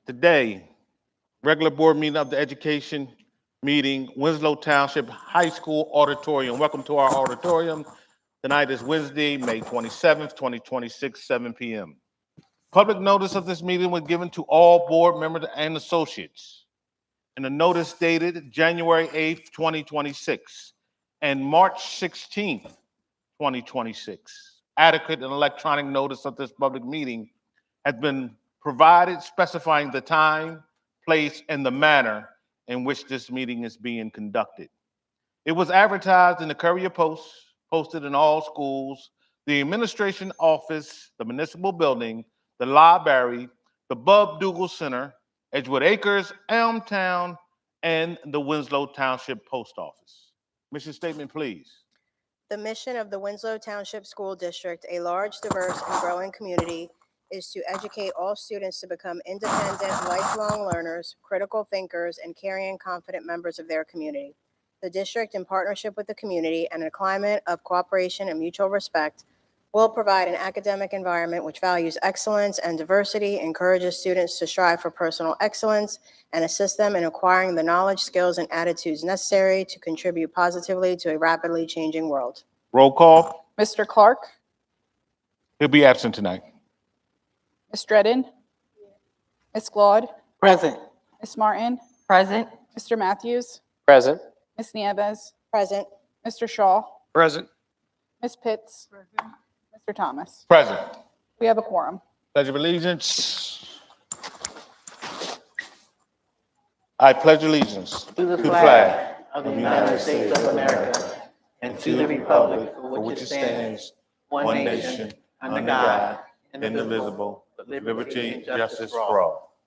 Today, regular board meeting of the education meeting, Winslow Township High School Auditorium. Welcome to our auditorium. Tonight is Wednesday, May 27th, 2026, 7 p.m. Public notice of this meeting was given to all board members and associates. And the notice dated January 8th, 2026 and March 16th, 2026. Adequate and electronic notice of this public meeting has been provided specifying the time, place, and the manner in which this meeting is being conducted. It was advertised in the Courier Post, posted in all schools, the administration office, the municipal building, the library, the Bub Dougal Center, Edgewood Acres, Elmtown, and the Winslow Township Post Office. Mission statement, please. The mission of the Winslow Township School District, a large, diverse, and growing community, is to educate all students to become independent, lifelong learners, critical thinkers, and caring and confident members of their community. The district, in partnership with the community and a climate of cooperation and mutual respect, will provide an academic environment which values excellence and diversity, encourages students to strive for personal excellence, and assist them in acquiring the knowledge, skills, and attitudes necessary to contribute positively to a rapidly changing world. Roll call. Mr. Clark, He'll be absent tonight. Ms. Dredden, Ms. Claude, Present. Ms. Martin, Present. Mr. Matthews, Present. Ms. Nieves, Present. Mr. Shaw, Present. Ms. Pitts, Mr. Thomas. Present. We have a quorum. Pledge of Allegiance. I pledge allegiance To the flag of the United States of America and to the republic for which it stands, one nation, under God, indivisible, with liberty and justice for all.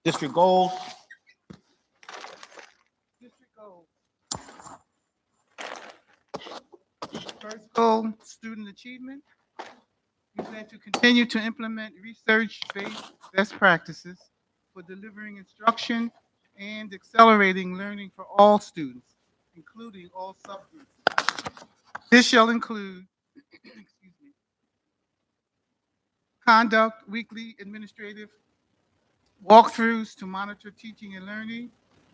District goals. First goal, student achievement. We plan to continue to implement research-based best practices for delivering instruction and accelerating learning for all students, including all subgroups. This shall include conduct weekly administrative walkthroughs to monitor teaching and learning.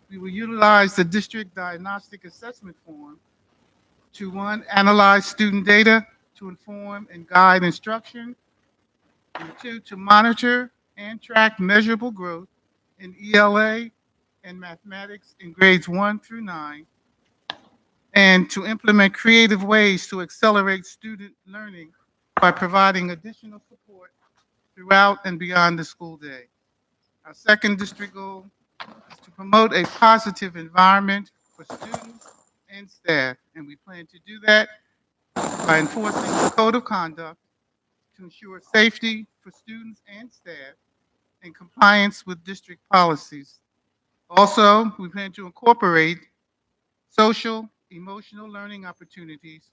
We will utilize the district diagnostic assessment form to, one, analyze student data to inform and guide instruction, and two, to monitor and track measurable growth in ELA and mathematics in grades 1 through 9, and to implement creative ways to accelerate student learning by providing additional support throughout and beyond the school day. Our second district goal is to promote a positive environment for students and staff, and we plan to do that by enforcing the code of conduct to ensure safety for students and staff and compliance with district policies. Also, we plan to incorporate social, emotional learning opportunities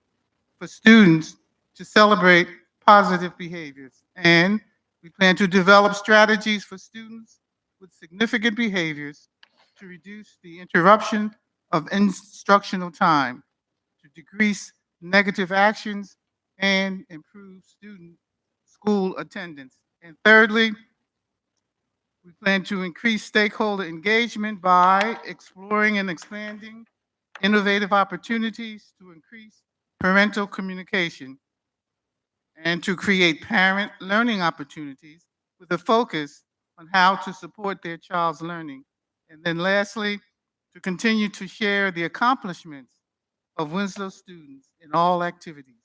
for students to celebrate positive behaviors. And we plan to develop strategies for students with significant behaviors to reduce the interruption of instructional time, to decrease negative actions, and improve student school attendance. And thirdly, we plan to increase stakeholder engagement by exploring and expanding innovative opportunities to increase parental communication and to create parent learning opportunities with a focus on how to support their child's learning. And then lastly, to continue to share the accomplishments of Winslow students in all activities.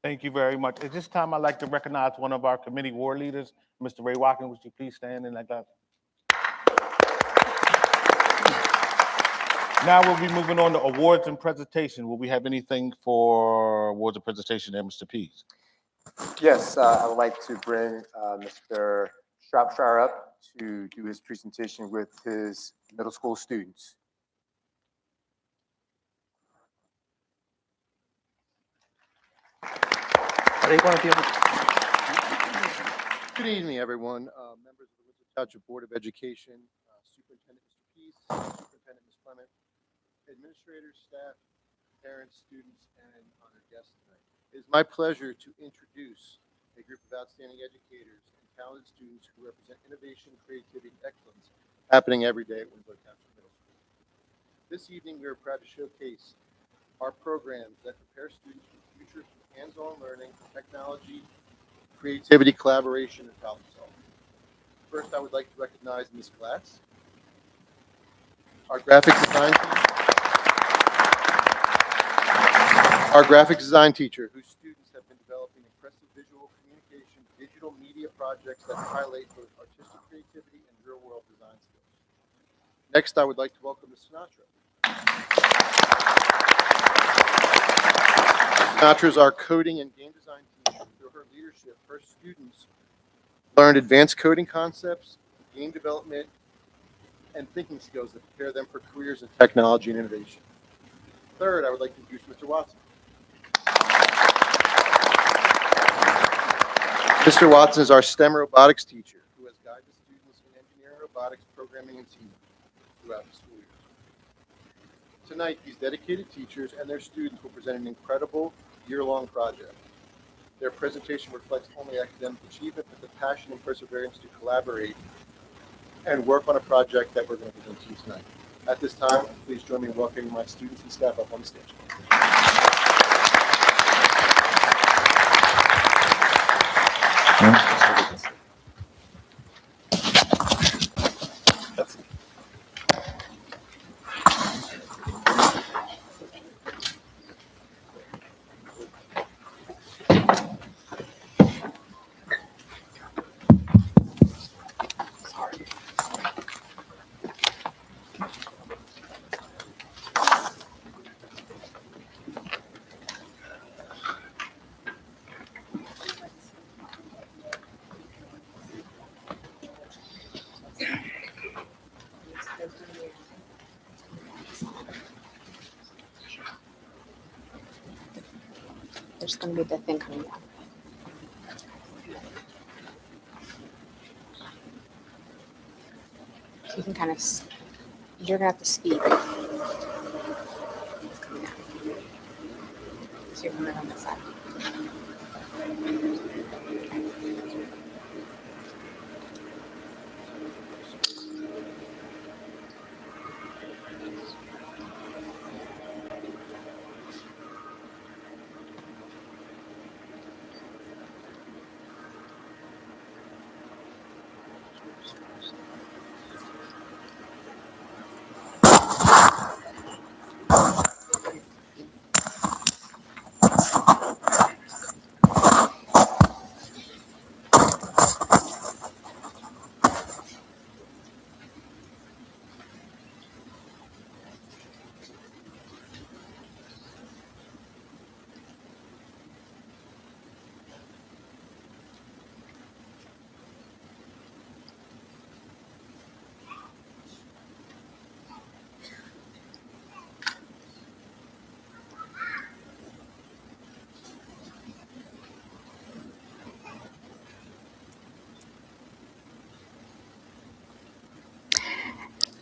Thank you very much. At this time, I'd like to recognize one of our committee ward leaders, Mr. Ray Watkins. Would you please stand and like that? Now we'll be moving on to awards and presentation. Will we have anything for awards and presentation there, Mr. Pease? Yes, I would like to bring Mr. Shropshire up to do his presentation with his middle school students. Good evening, everyone. Members of the Winslow Township Board of Education, Superintendent Mr. Pease, Superintendent Ms. Clement, administrators, staff, parents, students, and honored guests tonight. It is my pleasure to introduce a group of outstanding educators and talented students who represent innovation, creativity, and excellence happening every day at Winslow Township Middle School. This evening, we are proud to showcase our programs that prepare students for the future through hands-on learning, technology, creativity, collaboration, and problem solving. First, I would like to recognize Ms. Glatz, our graphic design teacher, whose students have been developing impressive visual communication, digital media projects that highlight both artistic creativity and real-world design skills. Next, I would like to welcome Ms. Sinatra. Sinatra is our coding and game design teacher. Through her leadership, her students learned advanced coding concepts, game development, and thinking skills that prepare them for careers in technology and innovation. Third, I would like to introduce Mr. Watson. Mr. Watson is our STEM robotics teacher who has guided students in engineering, robotics, programming, and teaming throughout the school year. Tonight, these dedicated teachers and their students will present an incredible year-long project. Their presentation reflects only academic achievement, but the passion and perseverance to collaborate and work on a project that we're going to present to you tonight. At this time, please join me in welcoming my students and staff up on the stage. There's going to be the thing coming down. You can kind of, you're going to have to speak. It's coming down. So you're coming on this side.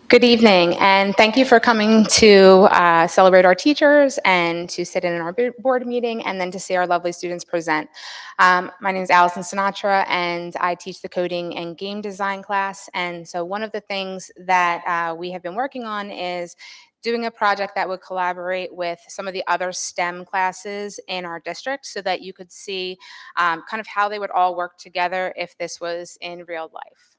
Good evening, and thank you for coming to celebrate our teachers and to sit in our board meeting and then to see our lovely students present. My name is Allison Sinatra, and I teach the coding and game design class. And so one of the things that we have been working on is doing a project that would collaborate with some of the other STEM classes in our district so that you could see kind of how they would all work together if this was in real life.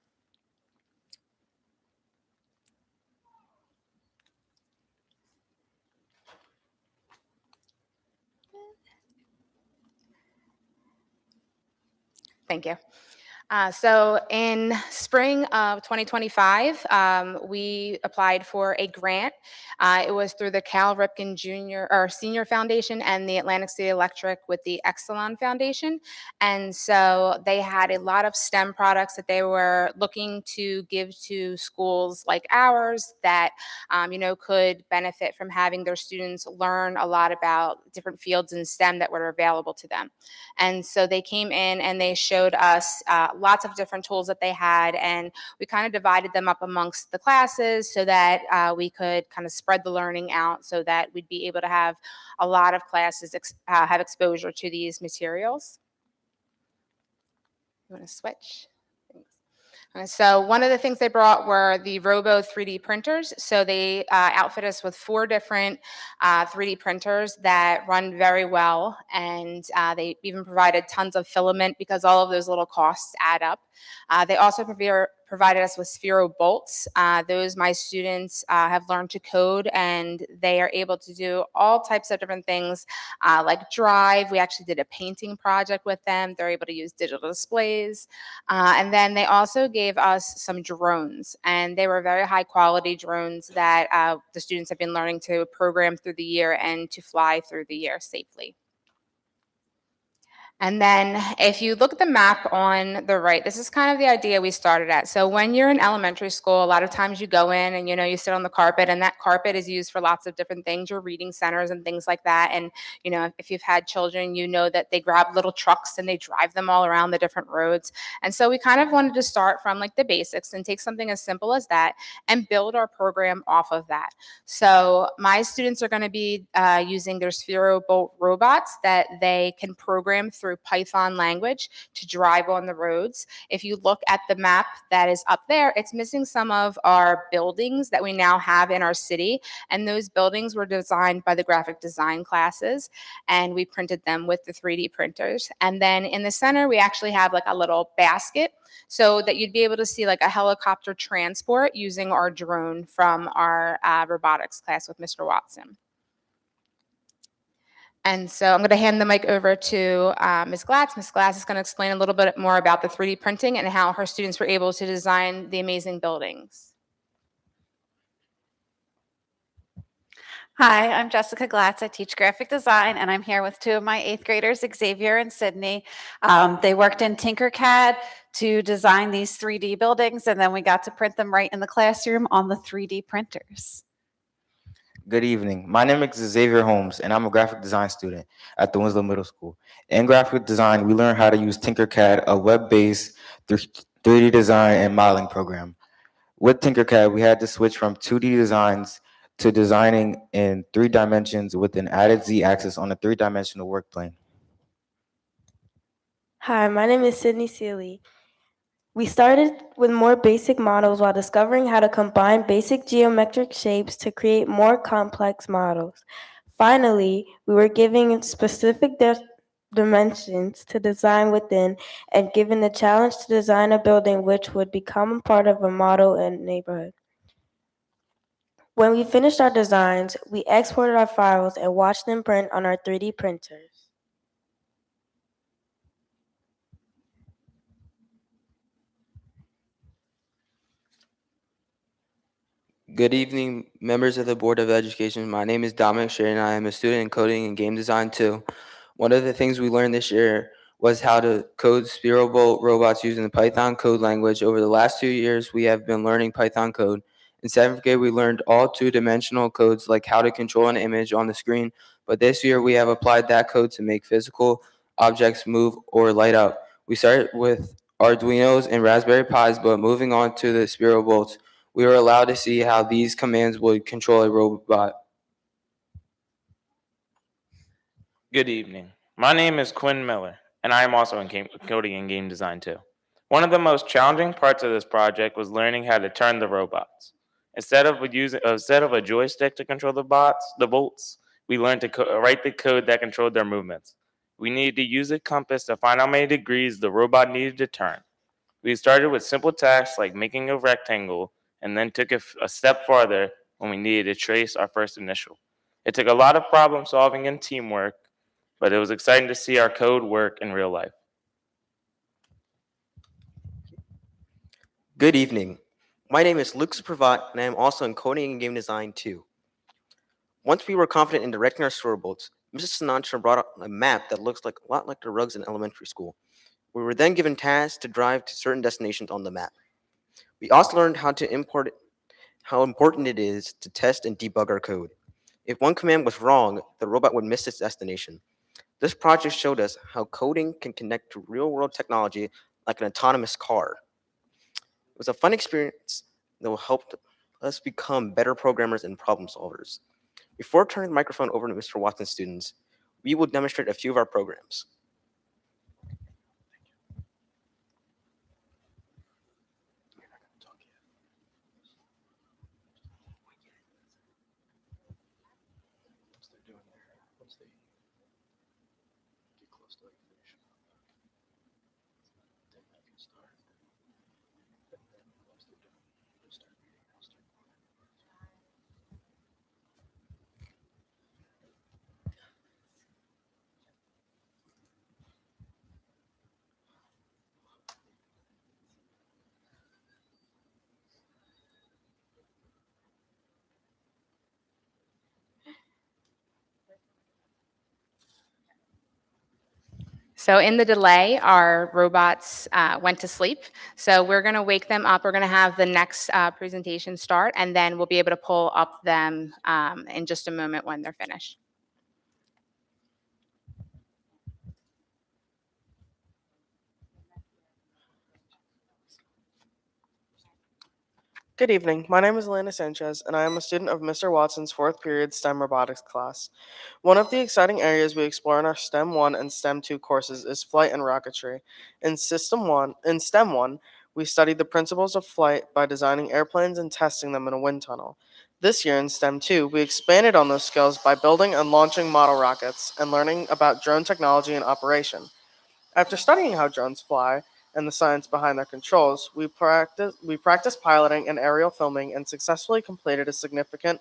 Thank you. So in spring of 2025, we applied for a grant. It was through the Cal Ripken Junior or Senior Foundation and the Atlantic City Electric with the Exelon Foundation. And so they had a lot of STEM products that they were looking to give to schools like ours that, could benefit from having their students learn a lot about different fields in STEM that were available to them. And so they came in and they showed us lots of different tools that they had, and we kind of divided them up amongst the classes so that we could kind of spread the learning out so that we'd be able to have a lot of classes have exposure to these materials. You want to switch? So one of the things they brought were the Robo 3D printers. So they outfit us with 4 different 3D printers that run very well, and they even provided tons of filament because all of those little costs add up. They also provided us with Sphero bolts. Those my students have learned to code, and they are able to do all types of different things like drive. We actually did a painting project with them. They're able to use digital displays. And then they also gave us some drones, and they were very high quality drones that the students have been learning to program through the year and to fly through the year safely. And then if you look at the map on the right, this is kind of the idea we started at. So when you're in elementary school, a lot of times you go in and, you sit on the carpet, and that carpet is used for lots of different things, your reading centers and things like that. And, if you've had children, you know that they grab little trucks and they drive them all around the different roads. And so we kind of wanted to start from like the basics and take something as simple as that and build our program off of that. So my students are going to be using their Sphero Bolt robots that they can program through Python language to drive on the roads. If you look at the map that is up there, it's missing some of our buildings that we now have in our city. And those buildings were designed by the graphic design classes, and we printed them with the 3D printers. And then in the center, we actually have like a little basket so that you'd be able to see like a helicopter transport using our drone from our robotics class with Mr. Watson. And so I'm going to hand the mic over to Ms. Glatz. Ms. Glatz is going to explain a little bit more about the 3D printing and how her students were able to design the amazing buildings. Hi, I'm Jessica Glatz. I teach graphic design, and I'm here with 2 of my 8th graders, Xavier and Sydney. They worked in Tinkercad to design these 3D buildings, and then we got to print them right in the classroom on the 3D printers. Good evening. My name is Xavier Holmes, and I'm a graphic design student at the Winslow Middle School. In graphic design, we learn how to use Tinkercad, a web-based 3D design and modeling program. With Tinkercad, we had to switch from 2D designs to designing in 3 dimensions with an added Z-axis on a 3-dimensional work plane. Hi, my name is Sydney Seeley. We started with more basic models while discovering how to combine basic geometric shapes to create more complex models. Finally, we were given specific dimensions to design within and given the challenge to design a building which would become part of a model and neighborhood. When we finished our designs, we exported our files and watched them print on our 3D printers. Good evening, members of the Board of Education. My name is Dominic Sher, and I am a student in coding and game design too. One of the things we learned this year was how to code Sphero Bolt robots using the Python code language. Over the last 2 years, we have been learning Python code. In 7th grade, we learned all 2-dimensional codes like how to control an image on the screen, but this year we have applied that code to make physical objects move or light up. We started with Arduinos and Raspberry Pis, but moving on to the Sphero Bolts, we were allowed to see how these commands would control a robot. Good evening. My name is Quinn Miller, and I am also in coding and game design too. One of the most challenging parts of this project was learning how to turn the robots. Instead of a joystick to control the bolts, we learned to write the code that controlled their movements. We needed to use a compass to find how many degrees the robot needed to turn. We started with simple tasks like making a rectangle, and then took a step farther when we needed to trace our first initial. It took a lot of problem solving and teamwork, but it was exciting to see our code work in real life. Good evening. My name is Lucas Pravat, and I am also in coding and game design too. Once we were confident in directing our Sphero Bolts, Mrs. Sinatra brought up a map that looks a lot like the rugs in elementary school. We were then given tasks to drive to certain destinations on the map. We also learned how important it is to test and debug our code. If one command was wrong, the robot would miss its destination. This project showed us how coding can connect to real-world technology like an autonomous car. It was a fun experience that will help us become better programmers and problem solvers. Before turning the microphone over to Mr. Watson's students, we will demonstrate a few of our programs. So in the delay, our robots went to sleep. So we're going to wake them up. We're going to have the next presentation start, and then we'll be able to pull up them in just a moment when they're finished. Good evening. My name is Elena Sanchez, and I am a student of Mr. Watson's fourth period STEM robotics class. One of the exciting areas we explore in our STEM 1 and STEM 2 courses is flight and rocketry. In STEM 1, we studied the principles of flight by designing airplanes and testing them in a wind tunnel. This year in STEM 2, we expanded on those skills by building and launching model rockets and learning about drone technology and operation. After studying how drones fly and the science behind their controls, we practiced piloting and aerial filming and successfully completed a significant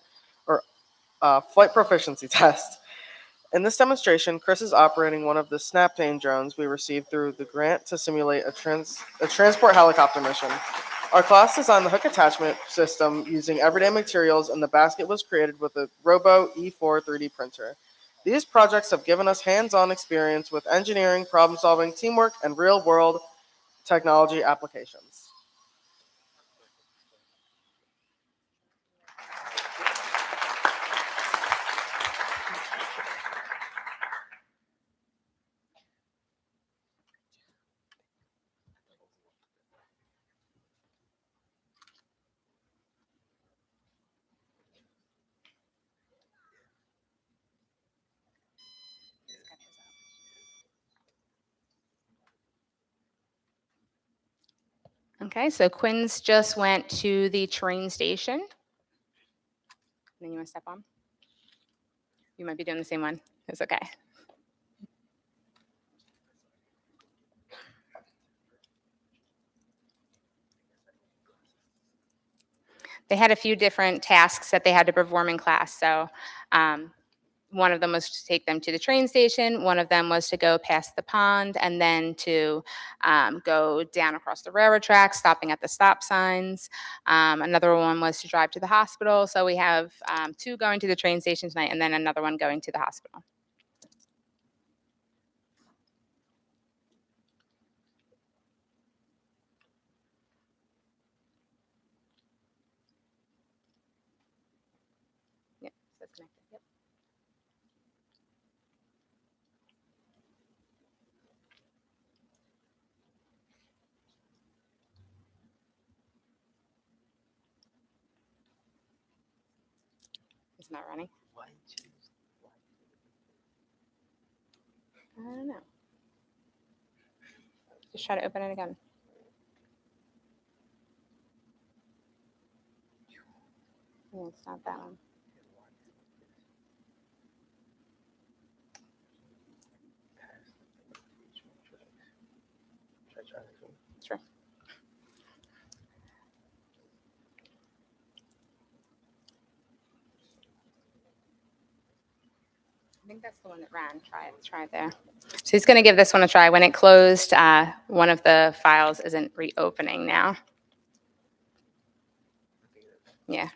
flight proficiency test. In this demonstration, Chris is operating one of the Snaptane drones we received through the grant to simulate a transport helicopter mission. Our class designed the hook attachment system using everyday materials, and the basket was created with a Robo E4 3D printer. These projects have given us hands-on experience with engineering, problem-solving, teamwork, and real-world technology applications. Okay, so Quinn's just went to the train station. And then you want to step on? You might be doing the same one. It's okay. They had a few different tasks that they had to perform in class. So one of them was to take them to the train station. One of them was to go past the pond and then to go down across the railroad tracks, stopping at the stop signs. Another one was to drive to the hospital. So we have two going to the train station tonight and then another one going to the hospital. Yep, so it's connected. Yep. It's not running. I don't know. Just try to open it again. Yeah, it's not that one. Sure. I think that's the one that ran. Try it there. So he's going to give this one a try. When it closed, one of the files isn't reopening now. Yeah.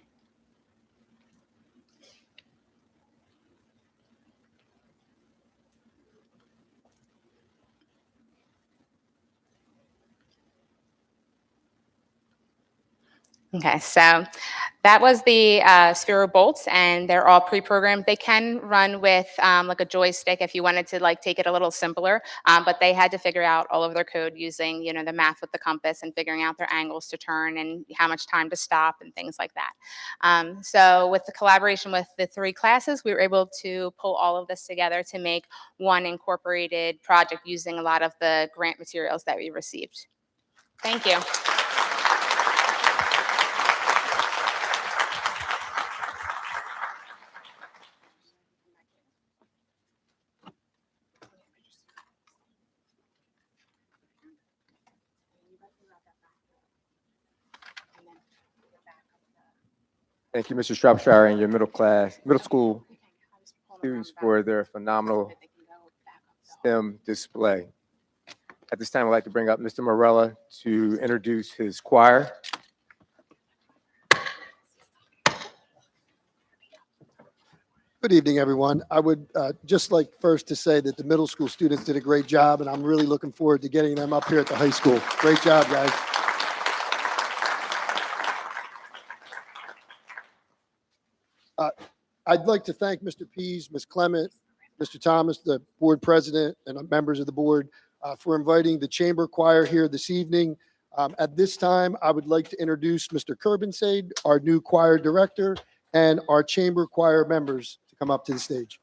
Okay, so that was the Sphero bolts, and they're all pre-programmed. They can run with like a joystick if you wanted to like take it a little simpler, but they had to figure out all of their code using, you know, the math with the compass and figuring out their angles to turn and how much time to stop and things like that. So with the collaboration with the three classes, we were able to pull all of this together to make one incorporated project using a lot of the grant materials that we received. Thank you. Thank you, Mr. Shropshire, and your middle school students for their phenomenal STEM display. At this time, I'd like to bring up Mr. Morella to introduce his choir. Good evening, everyone. I would just like first to say that the middle school students did a great job, and I'm really looking forward to getting them up here at the high school. Great job, guys. I'd like to thank Mr. Pease, Ms. Clement, Mr. Thomas, the board president, and members of the board for inviting the chamber choir here this evening. At this time, I would like to introduce Mr. Kerbinsade, our new choir director, and our chamber choir members to come up to the stage.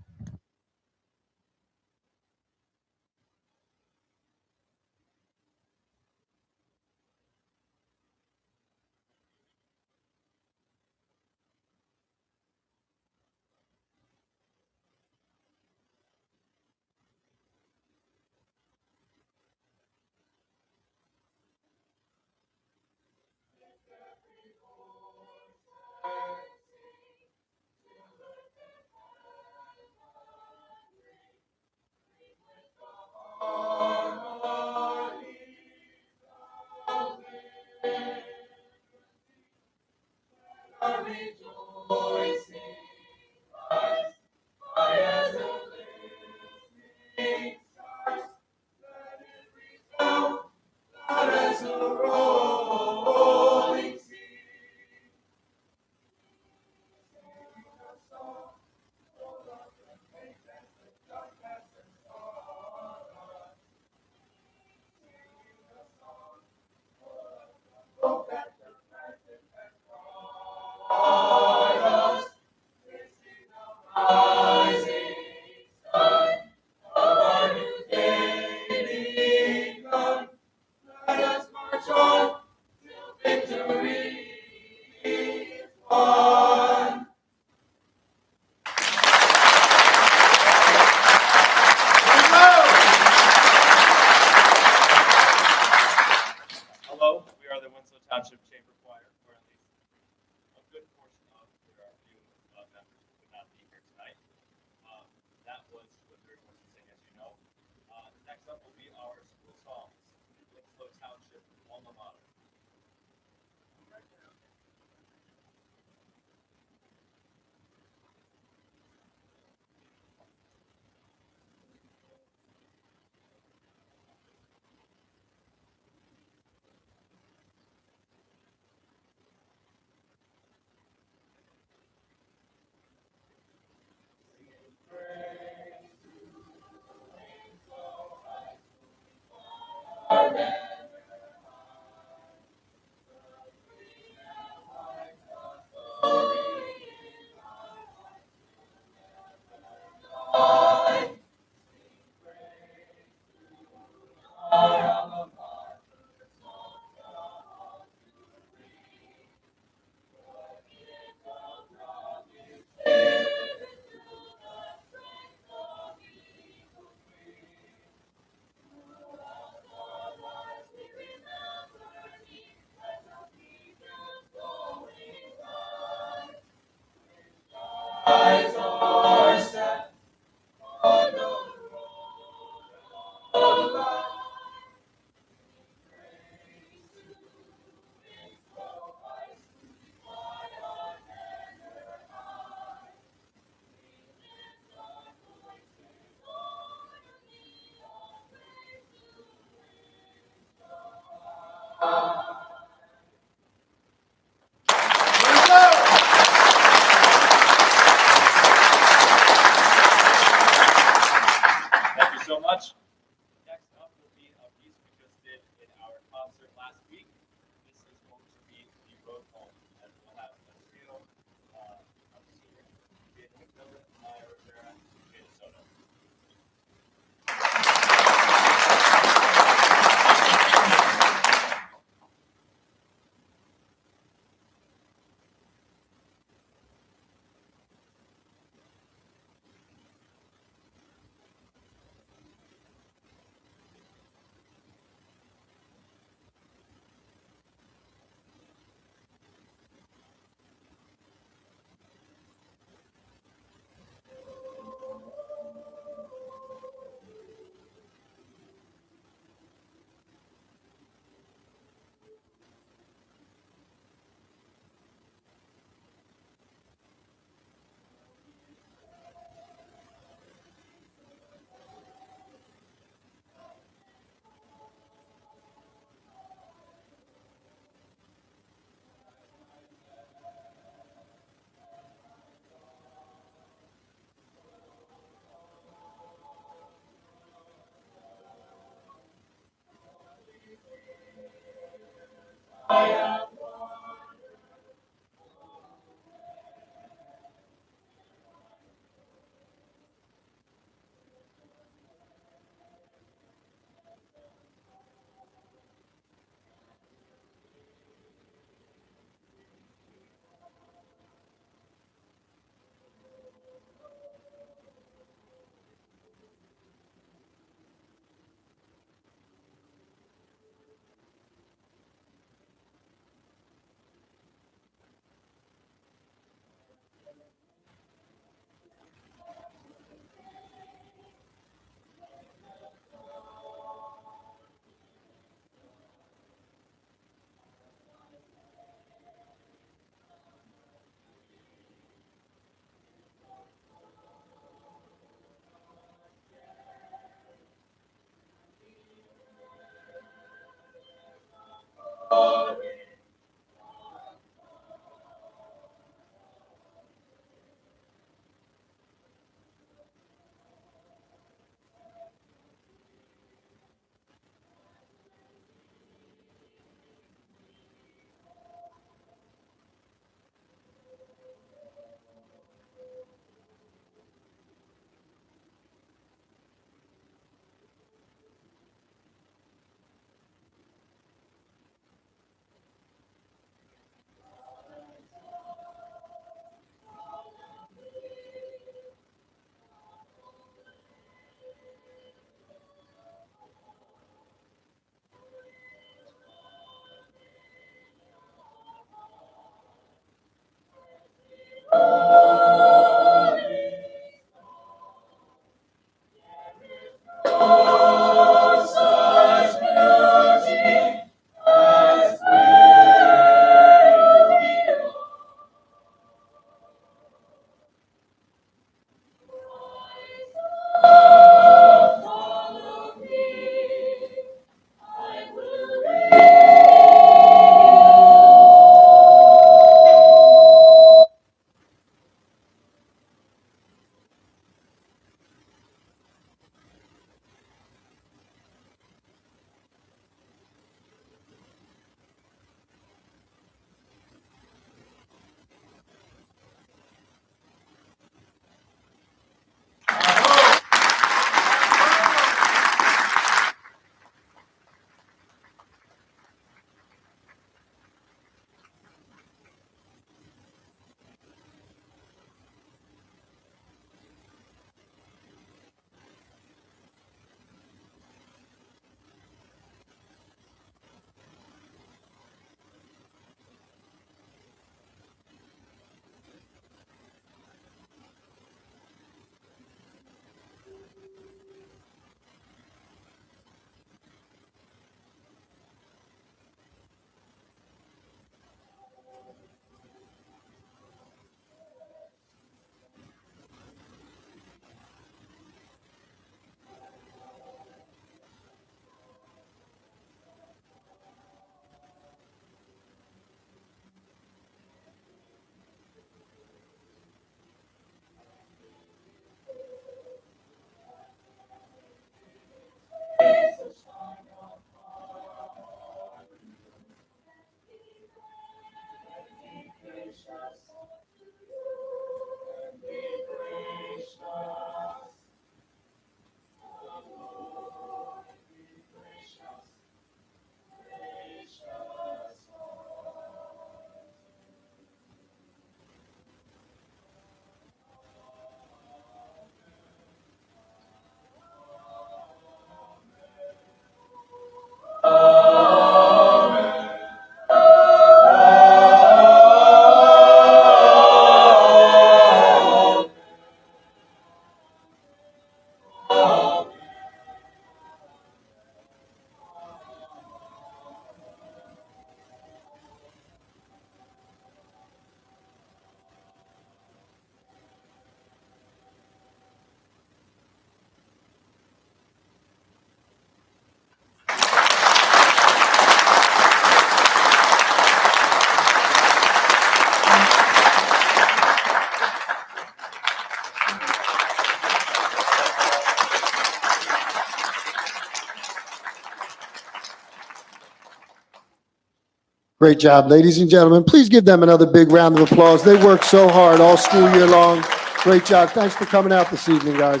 Great job, ladies and gentlemen. Please give them another big round of applause. They worked so hard all school year long. Great job. Thanks for coming out this evening, guys.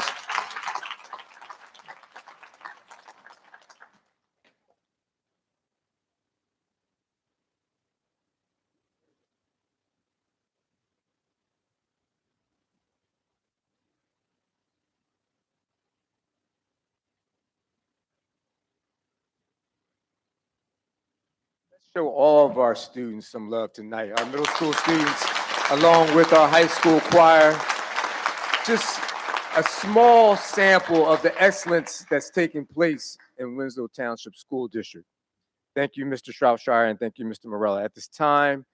Show all of our students some love tonight. Our middle school students, along with our high school choir. Just a small sample of the excellence that's taking place in Winslow Township School District. Thank you, Mr. Shropshire, and thank you, Mr. Morella. At this time,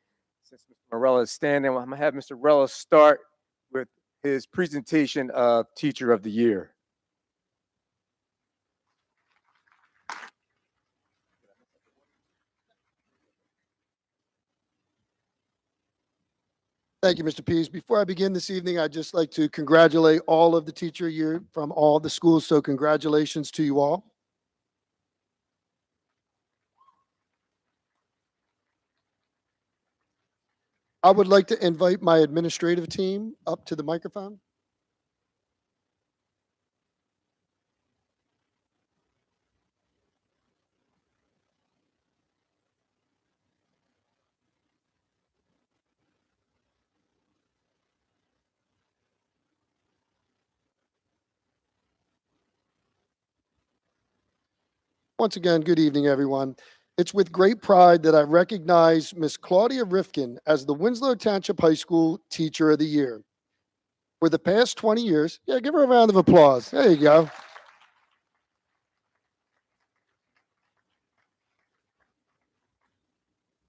since Mr. Morella is standing, I'm gonna have Mr. Morella start with his presentation of Teacher of the Year. Thank you, Mr. Pease. Before I begin this evening, I'd just like to congratulate all of the teacher year from all the schools. So congratulations to you all. I would like to invite my administrative team up to the microphone. Once again, good evening, everyone. It's with great pride that I recognize Miss Claudia Rifkin as the Winslow Township High School Teacher of the Year. For the past 20 years, yeah, give her a round of applause. There you go.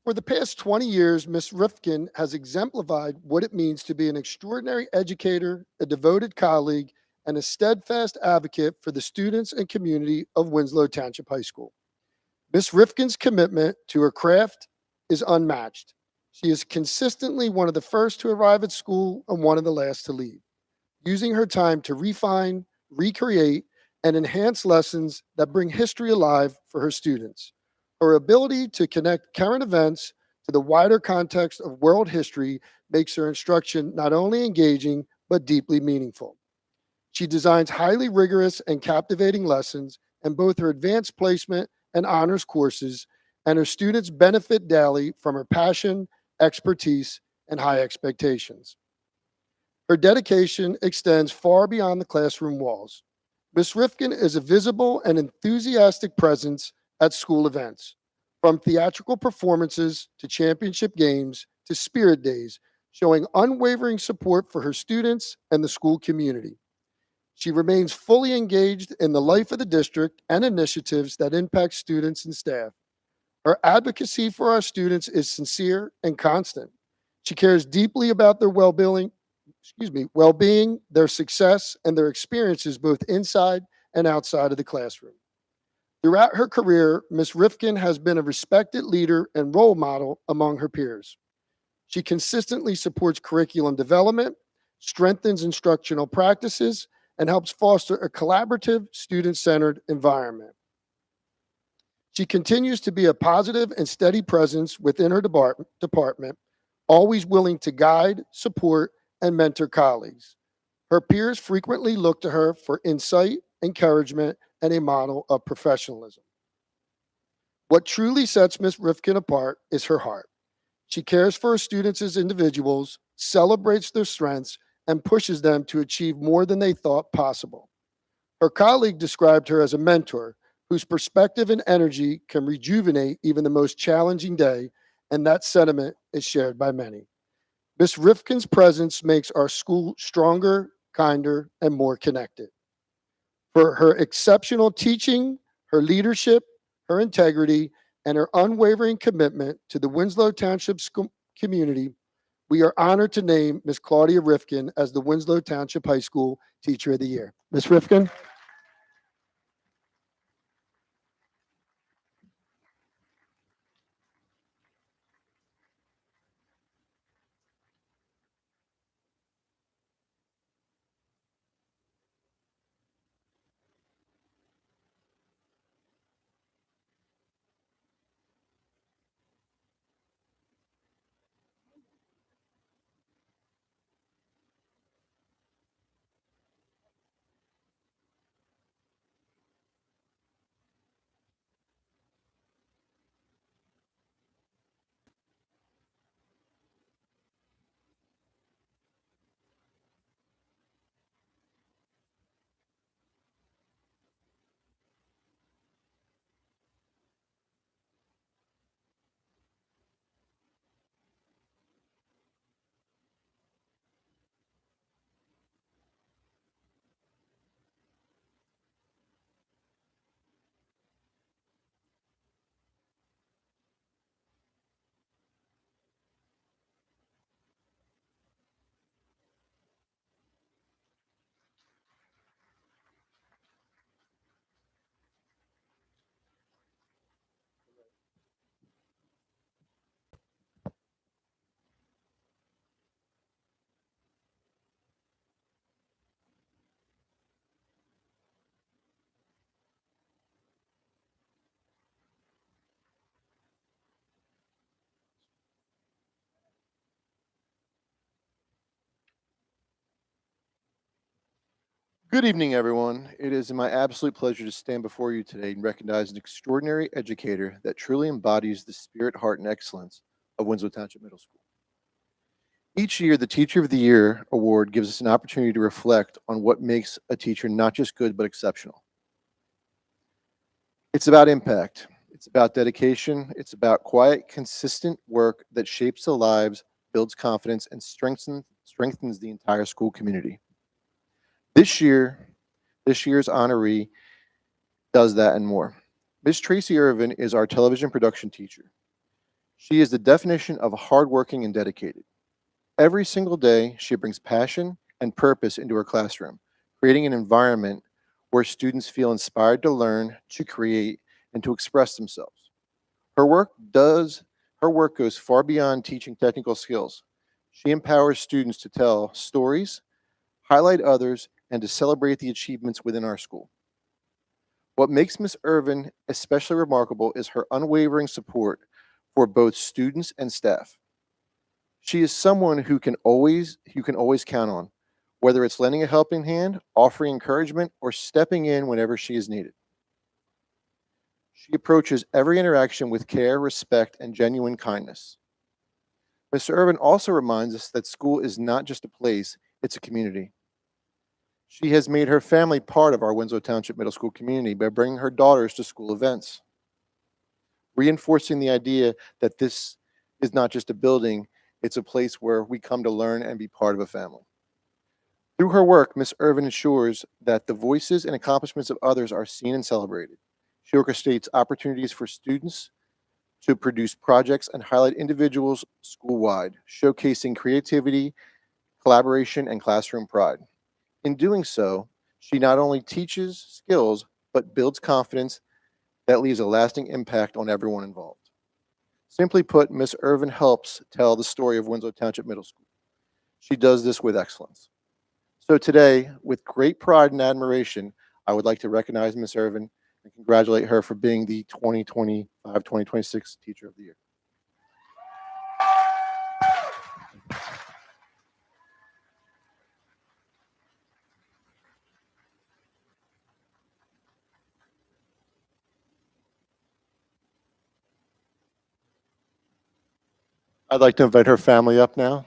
For the past 20 years, Ms. Rifkin has exemplified what it means to be an extraordinary educator, a devoted colleague, and a steadfast advocate for the students and community of Winslow Township High School. Ms. Rifkin's commitment to her craft is unmatched. She is consistently one of the first to arrive at school and one of the last to leave, using her time to refine, recreate, and enhance lessons that bring history alive for her students. Her ability to connect current events to the wider context of world history makes her instruction not only engaging, but deeply meaningful. She designs highly rigorous and captivating lessons in both her advanced placement and honors courses, and her students benefit daily from her passion, expertise, and high expectations. Her dedication extends far beyond the classroom walls. Ms. Rifkin is a visible and enthusiastic presence at school events, from theatrical performances to championship games to spirit days, showing unwavering support for her students and the school community. She remains fully engaged in the life of the district and initiatives that impact students and staff. Her advocacy for our students is sincere and constant. She cares deeply about their well-being, their success, and their experiences both inside and outside of the classroom. Throughout her career, Ms. Rifkin has been a respected leader and role model among her peers. She consistently supports curriculum development, strengthens instructional practices, and helps foster a collaborative, student-centered environment. She continues to be a positive and steady presence within her department, always willing to guide, support, and mentor colleagues. Her peers frequently look to her for insight, encouragement, and a model of professionalism. What truly sets Ms. Rifkin apart is her heart. She cares for her students as individuals, celebrates their strengths, and pushes them to achieve more than they thought possible. Her colleague described her as a mentor whose perspective and energy can rejuvenate even the most challenging day, and that sentiment is shared by many. Ms. Rifkin's presence makes our school stronger, kinder, and more connected. For her exceptional teaching, her leadership, her integrity, and her unwavering commitment to the Winslow Township community, we are honored to name Ms. Claudia Rifkin as the Winslow Township High School Teacher of the Year. Ms. Rifkin? Good evening, everyone. It is my absolute pleasure to stand before you today and recognize an extraordinary educator that truly embodies the spirit, heart, and excellence of Winslow Township Middle School. Each year, the Teacher of the Year award gives us an opportunity to reflect on what makes a teacher not just good, but exceptional. It's about impact. It's about dedication. It's about quiet, consistent work that shapes the lives, builds confidence, and strengthens the entire school community. This year's honoree does that and more. Miss Tracy Irvin is our television production teacher. She is the definition of hardworking and dedicated. Every single day, she brings passion and purpose into her classroom, creating an environment where students feel inspired to learn, to create, and to express themselves. Her work goes far beyond teaching technical skills. She empowers students to tell stories, highlight others, and to celebrate the achievements within our school. What makes Miss Irvin especially remarkable is her unwavering support for both students and staff. She is someone who you can always count on, whether it's lending a helping hand, offering encouragement, or stepping in whenever she is needed. She approaches every interaction with care, respect, and genuine kindness. Mr. Irvin also reminds us that school is not just a place, it's a community. She has made her family part of our Winslow Township Middle School community by bringing her daughters to school events, reinforcing the idea that this is not just a building, it's a place where we come to learn and be part of a family. Through her work, Ms. Irvin ensures that the voices and accomplishments of others are seen and celebrated. She orchestrates opportunities for students to produce projects and highlight individuals school-wide, showcasing creativity, collaboration, and classroom pride. In doing so, she not only teaches skills, but builds confidence that leaves a lasting impact on everyone involved. Simply put, Ms. Irvin helps tell the story of Winslow Township Middle School. She does this with excellence. So today, with great pride and admiration, I would like to recognize Ms. Irvin and congratulate her for being the 2025-2026 Teacher of the Year. I'd like to invite her family up now.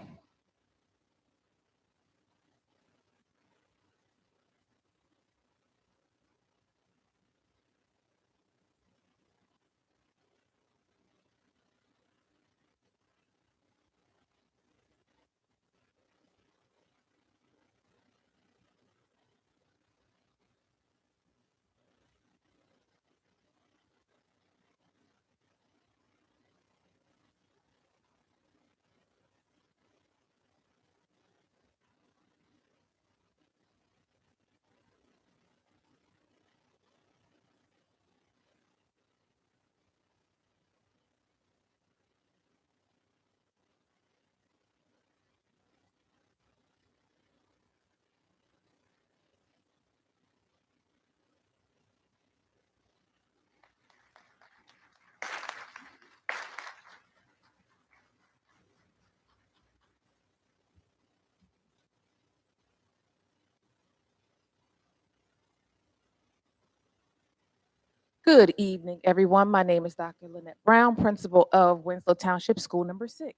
Good evening, everyone. My name is Dr. Lynette Brown, principal of Winslow Township School number 6.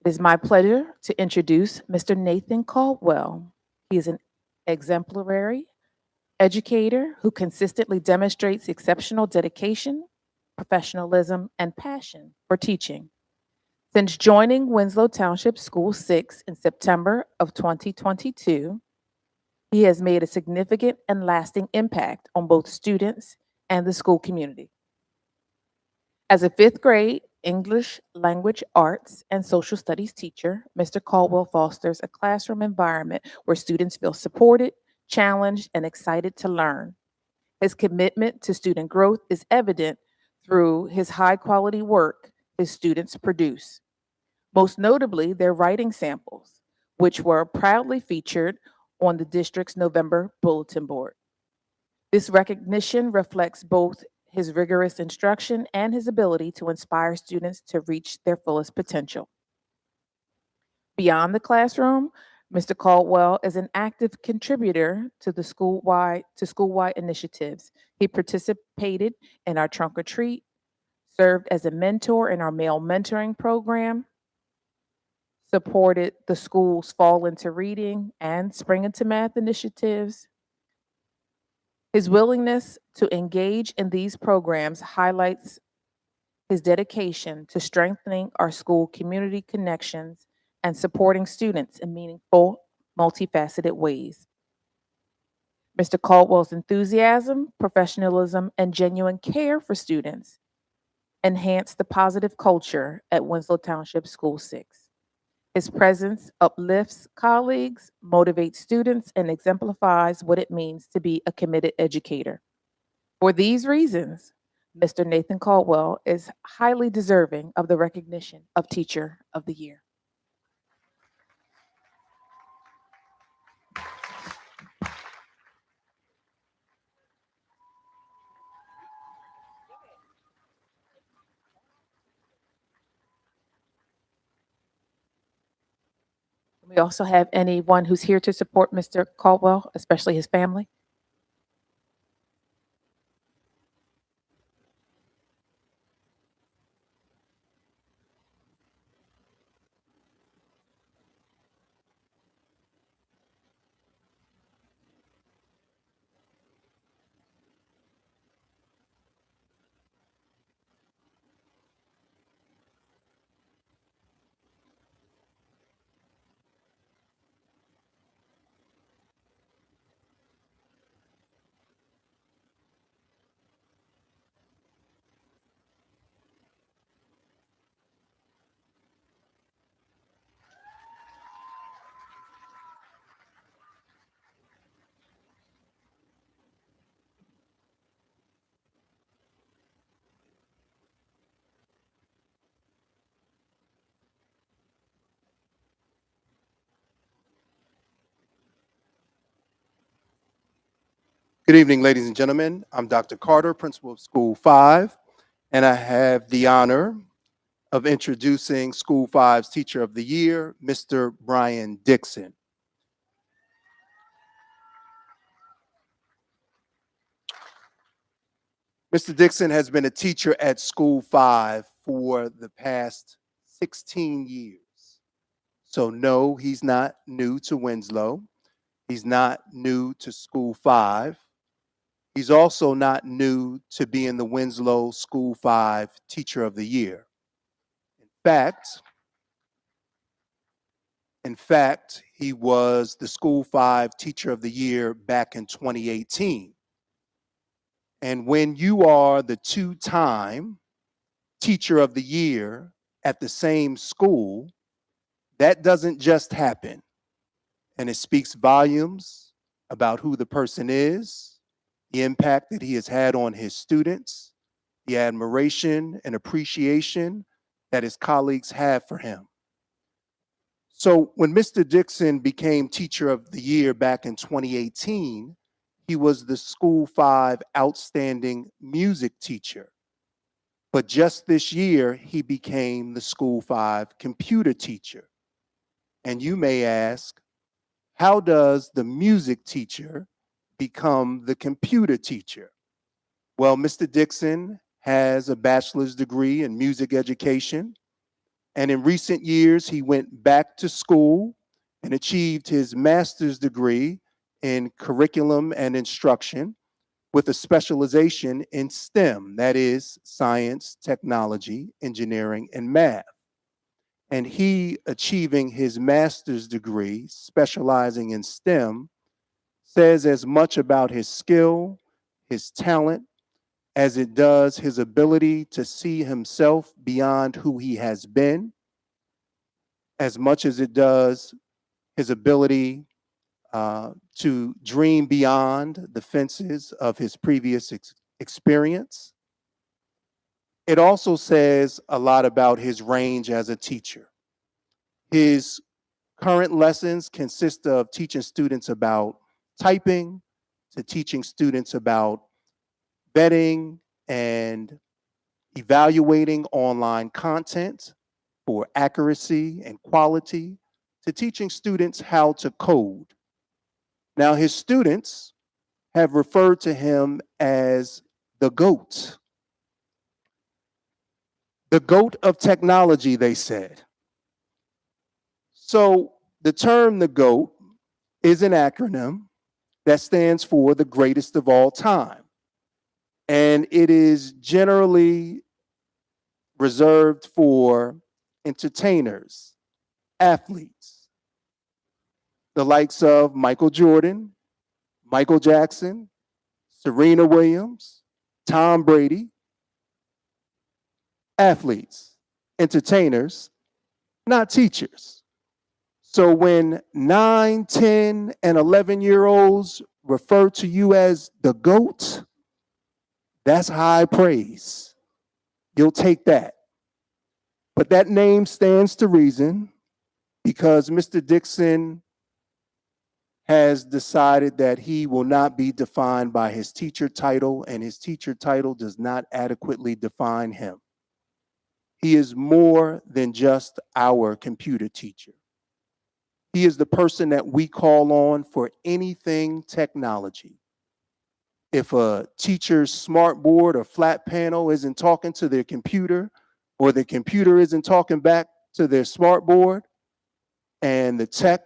It is my pleasure to introduce Mr. Nathan Caldwell. He is an exemplary educator who consistently demonstrates exceptional dedication, professionalism, and passion for teaching. Since joining Winslow Township School 6 in September of 2022, he has made a significant and lasting impact on both students and the school community. As a 5th grade English language arts and social studies teacher, Mr. Caldwell fosters a classroom environment where students feel supported, challenged, and excited to learn. His commitment to student growth is evident through his high-quality work his students produce, most notably their writing samples, which were proudly featured on the district's November bulletin board. This recognition reflects both his rigorous instruction and his ability to inspire students to reach their fullest potential. Beyond the classroom, Mr. Caldwell is an active contributor to the school-wide initiatives. He participated in our trunk or treat, served as a mentor in our male mentoring program, supported the school's Fall into Reading and Spring into Math initiatives. His willingness to engage in these programs highlights his dedication to strengthening our school community connections and supporting students in meaningful, multifaceted ways. Mr. Caldwell's enthusiasm, professionalism, and genuine care for students enhance the positive culture at Winslow Township School 6. His presence uplifts colleagues, motivates students, and exemplifies what it means to be a committed educator. For these reasons, Mr. Nathan Caldwell is highly deserving of the recognition of Teacher of the Year. We also have anyone who's here to support Mr. Caldwell, especially his family. Good evening, ladies and gentlemen. I'm Dr. Carter, principal of School 5, and I have the honor of introducing School 5's Teacher of the Year, Mr. Brian Dixon. Mr. Dixon has been a teacher at School 5 for the past 16 years. So no, he's not new to Winslow. He's not new to School 5. He's also not new to being the Winslow School 5 Teacher of the Year. In fact, he was the School 5 Teacher of the Year back in 2018. And when you are the two-time Teacher of the Year at the same school, that doesn't just happen. And it speaks volumes about who the person is, the impact that he has had on his students, the admiration and appreciation that his colleagues have for him. So when Mr. Dixon became Teacher of the Year back in 2018, he was the School 5 Outstanding Music Teacher. But just this year, he became the School 5 Computer Teacher. And you may ask, how does the music teacher become the computer teacher? Well, Mr. Dixon has a bachelor's degree in music education. And in recent years, he went back to school and achieved his master's degree in curriculum and instruction with a specialization in STEM, that is science, technology, engineering, and math. And he, achieving his master's degree, specializing in STEM, says as much about his skill, his talent, as it does his ability to see himself beyond who he has been, as much as it does his ability to dream beyond the fences of his previous experience. It also says a lot about his range as a teacher. His current lessons consist of teaching students about typing, to teaching students about vetting and evaluating online content for accuracy and quality, to teaching students how to code. Now, his students have referred to him as the GOAT. The GOAT of technology, they said. So the term the GOAT is an acronym that stands for the greatest of all time. And it is generally reserved for entertainers, athletes, the likes of Michael Jordan, Michael Jackson, Serena Williams, Tom Brady, athletes, entertainers, not teachers. So when 9, 10, and 11-year-olds refer to you as the GOAT, that's high praise. You'll take that. But that name stands to reason because Mr. Dixon has decided that he will not be defined by his teacher title, and his teacher title does not adequately define him. He is more than just our computer teacher. He is the person that we call on for anything technology. If a teacher's smart board or flat panel isn't talking to their computer, or the computer isn't talking back to their smart board, and the tech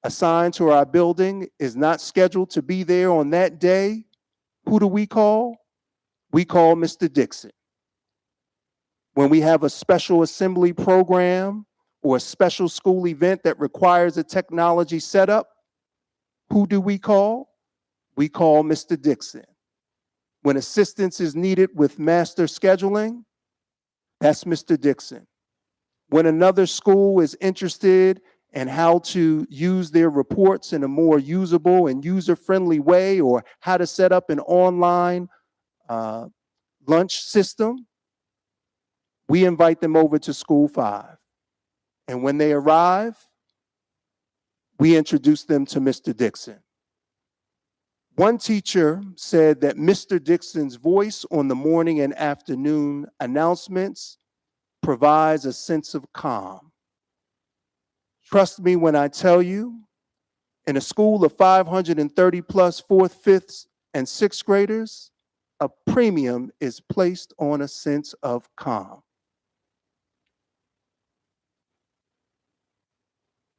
assigned to our building is not scheduled to be there on that day, who do we call? We call Mr. Dixon. When we have a special assembly program or a special school event that requires a technology setup, who do we call? We call Mr. Dixon. When assistance is needed with master scheduling, that's Mr. Dixon. When another school is interested in how to use their reports in a more usable and user-friendly way, or how to set up an online lunch system, we invite them over to School 5. And when they arrive, we introduce them to Mr. Dixon. One teacher said that Mr. Dixon's voice on the morning and afternoon announcements provides a sense of calm. Trust me when I tell you, in a school of 530 plus fourth, fifth, and sixth graders, a premium is placed on a sense of calm.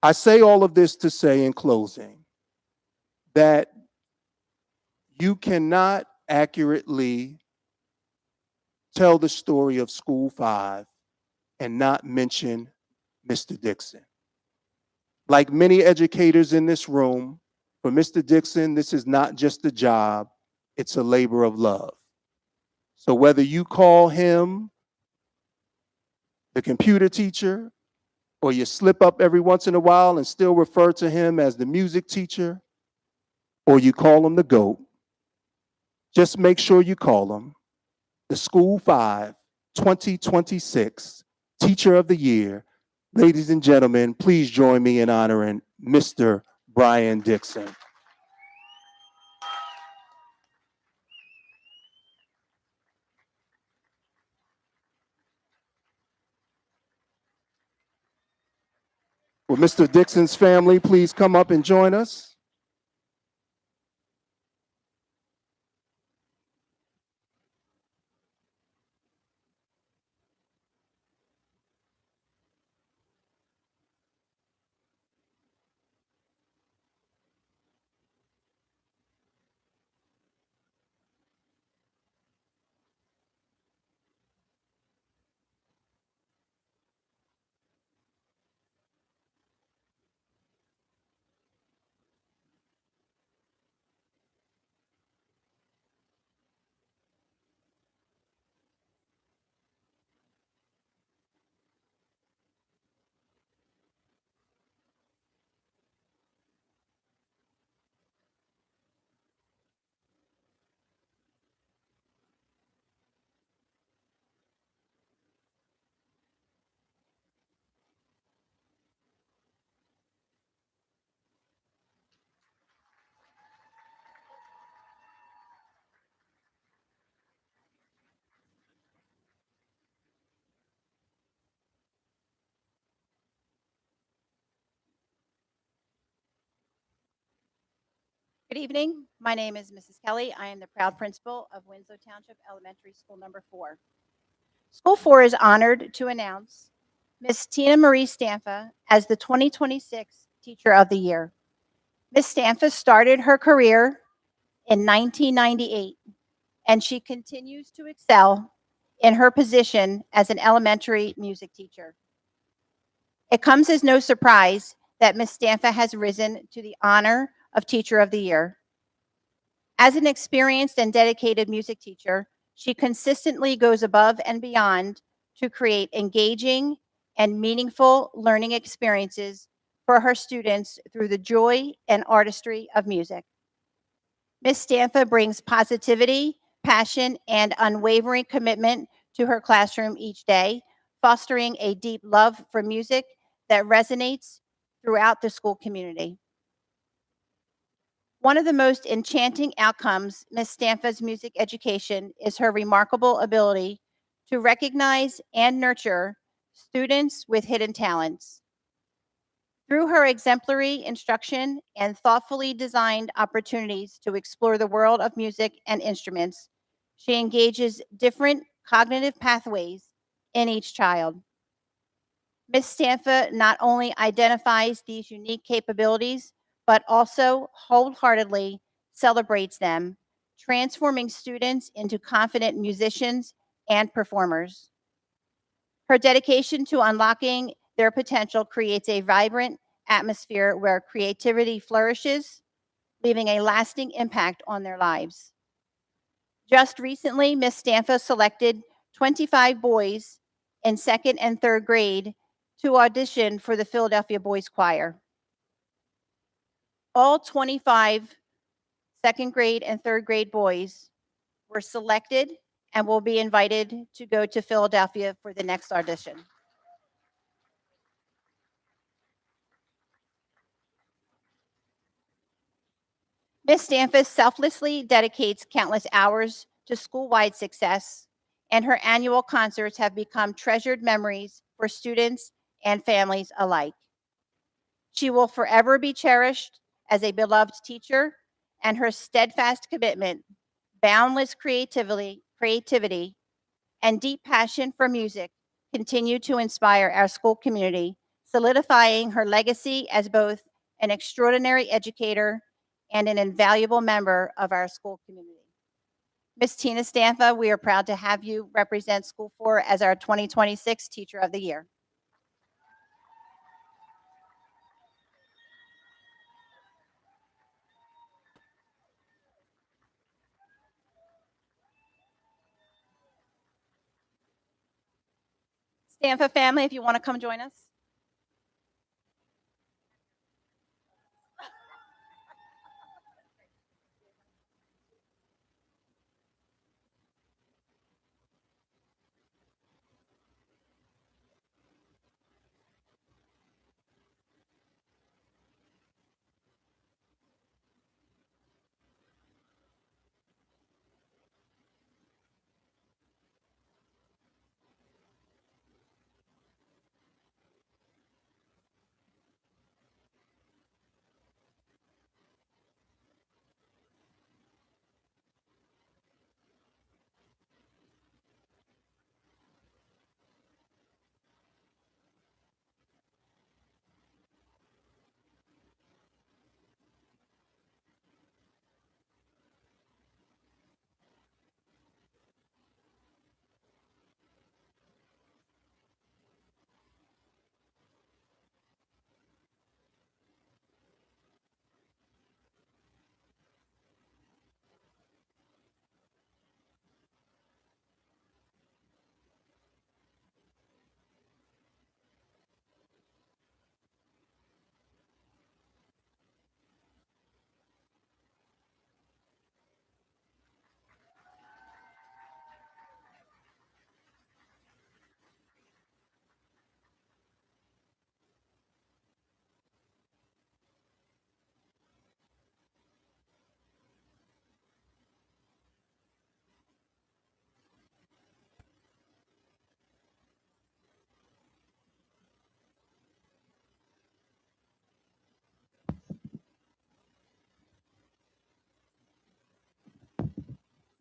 I say all of this to say in closing that you cannot accurately tell the story of School 5 and not mention Mr. Dixon. Like many educators in this room, for Mr. Dixon, this is not just a job, it's a labor of love. So whether you call him the computer teacher, or you slip up every once in a while and still refer to him as the music teacher, or you call him the GOAT, just make sure you call him the School 5 2026 Teacher of the Year. Ladies and gentlemen, please join me in honoring Mr. Brian Dixon. Will Mr. Dixon's family please come up and join us? Good evening. My name is Mrs. Kelly. I am the proud principal of Winslow Township Elementary School number 4. School 4 is honored to announce Miss Tina Marie Stanfa as the 2026 Teacher of the Year. Miss Stanfa started her career in 1998, and she continues to excel in her position as an elementary music teacher. It comes as no surprise that Miss Stanfa has risen to the honor of Teacher of the Year. As an experienced and dedicated music teacher, she consistently goes above and beyond to create engaging and meaningful learning experiences for her students through the joy and artistry of music. Ms. Stanfa brings positivity, passion, and unwavering commitment to her classroom each day, fostering a deep love for music that resonates throughout the school community. One of the most enchanting outcomes Ms. Stanfa's music education is her remarkable ability to recognize and nurture students with hidden talents. Through her exemplary instruction and thoughtfully designed opportunities to explore the world of music and instruments, she engages different cognitive pathways in each child. Ms. Stanfa not only identifies these unique capabilities, but also wholeheartedly celebrates them, transforming students into confident musicians and performers. Her dedication to unlocking their potential creates a vibrant atmosphere where creativity flourishes, leaving a lasting impact on their lives. Just recently, Ms. Stanfa selected 25 boys in second and third grade to audition for the Philadelphia Boys Choir. All 25 second grade and third grade boys were selected and will be invited to go to Philadelphia for the next audition. Ms. Stanfa selflessly dedicates countless hours to school-wide success, and her annual concerts have become treasured memories for students and families alike. She will forever be cherished as a beloved teacher, and her steadfast commitment, boundless creativity, and deep passion for music continue to inspire our school community, solidifying her legacy as both an extraordinary educator and an invaluable member of our school community. Ms. Tina Stanfa, we are proud to have you represent School 4 as our 2026 Teacher of the Year. Stanfa family, if you want to come join us.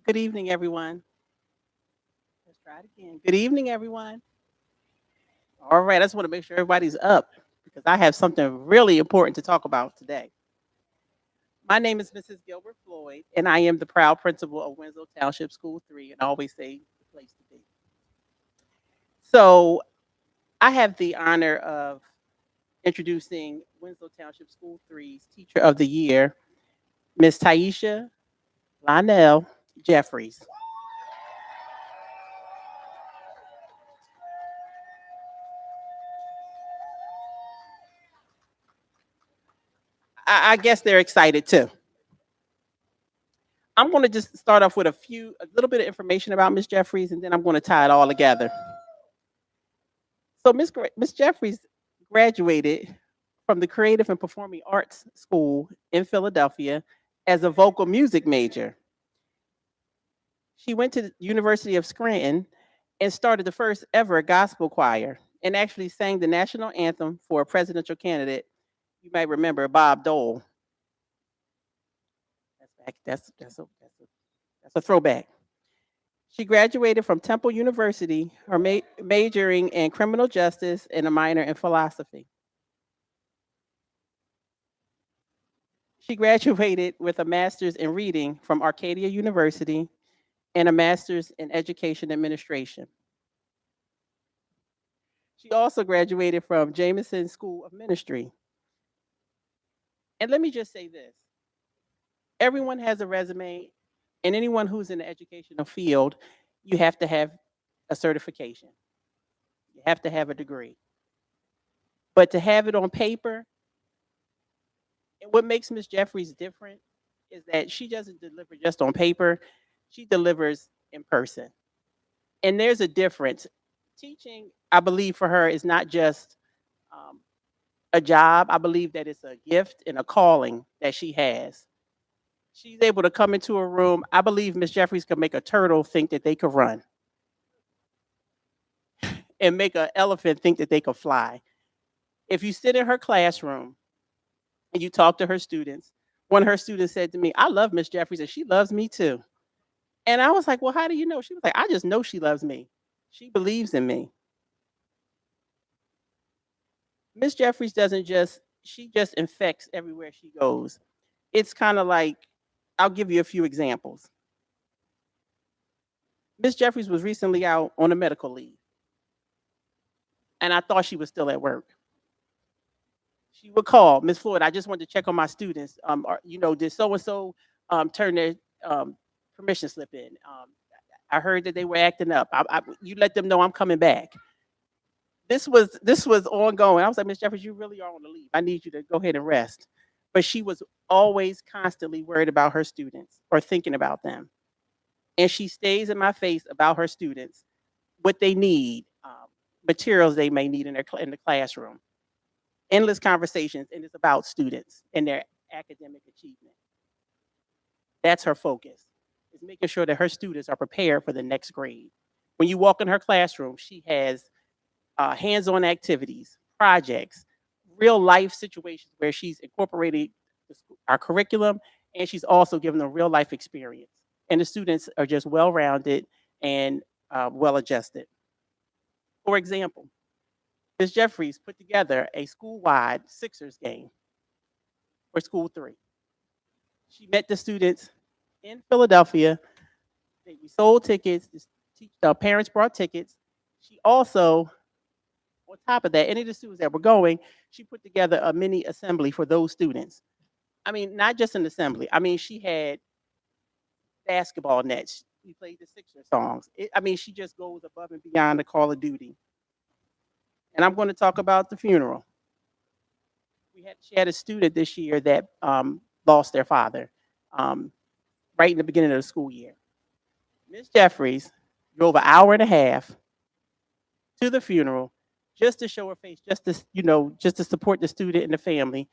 Good evening, everyone. Let's try it again. Good evening, everyone. All right, I just want to make sure everybody's up because I have something really important to talk about today. My name is Mrs. Gilbert Floyd, and I am the proud principal of Winslow Township School 3, and I always say the place to be. So I have the honor of introducing Winslow Township School 3's Teacher of the Year, Miss Taisha Lionel Jeffries. I guess they're excited too. I'm going to just start off with a little bit of information about Miss Jeffries, and then I'm going to tie it all together. So Miss Jeffries graduated from the Creative and Performing Arts School in Philadelphia as a vocal music major. She went to the University of Scranton and started the first ever gospel choir and actually sang the national anthem for a presidential candidate. You might remember Bob Dole. That's a throwback. She graduated from Temple University, her majoring in criminal justice and a minor in philosophy. She graduated with a master's in reading from Arcadia University and a master's in education administration. She also graduated from Jameson School of Ministry. And let me just say this. Everyone has a resume, and anyone who's in the educational field, you have to have a certification. You have to have a degree. But to have it on paper, and what makes Miss Jeffries different is that she doesn't deliver just on paper, she delivers in person. And there's a difference. Teaching, I believe, for her is not just a job. I believe that it's a gift and a calling that she has. She's able to come into a room. I believe Miss Jeffries could make a turtle think that they could run and make an elephant think that they could fly. If you sit in her classroom and you talk to her students, one of her students said to me, I love Miss Jeffries and she loves me too. And I was like, well, how do you know? She was like, I just know she loves me. She believes in me. Miss Jeffries she just infects everywhere she goes. It's kind of like, I'll give you a few examples. Miss Jeffries was recently out on a medical leave, and I thought she was still at work. She would call, Miss Floyd, I just wanted to check on my students. Did so-and-so turn their permission slip in? I heard that they were acting up. You let them know I'm coming back. This was ongoing. I was like, Miss Jeffries, you really are on the leave. I need you to go ahead and rest. But she was always constantly worried about her students or thinking about them. And she stays in my face about her students, what they need, materials they may need in the classroom. Endless conversations, and it's about students and their academic achievement. That's her focus, is making sure that her students are prepared for the next grade. When you walk in her classroom, she has hands-on activities, projects, real life situations where she's incorporated our curriculum, and she's also given them real life experience. And the students are just well-rounded and well-adjusted. For example, Ms. Jeffries put together a school-wide Sixers game for School 3. She met the students in Philadelphia. We sold tickets. The parents brought tickets. She also, on top of that, any of the students that were going, she put together a mini assembly for those students. I mean, not just an assembly. I mean, she had basketball nets. We played the Sixers songs. She just goes above and beyond the call of duty. And I'm going to talk about the funeral. She had a student this year that lost their father right in the beginning of the school year. Miss Jeffries drove an hour and a half to the funeral just to show her face, just to support the student and the family,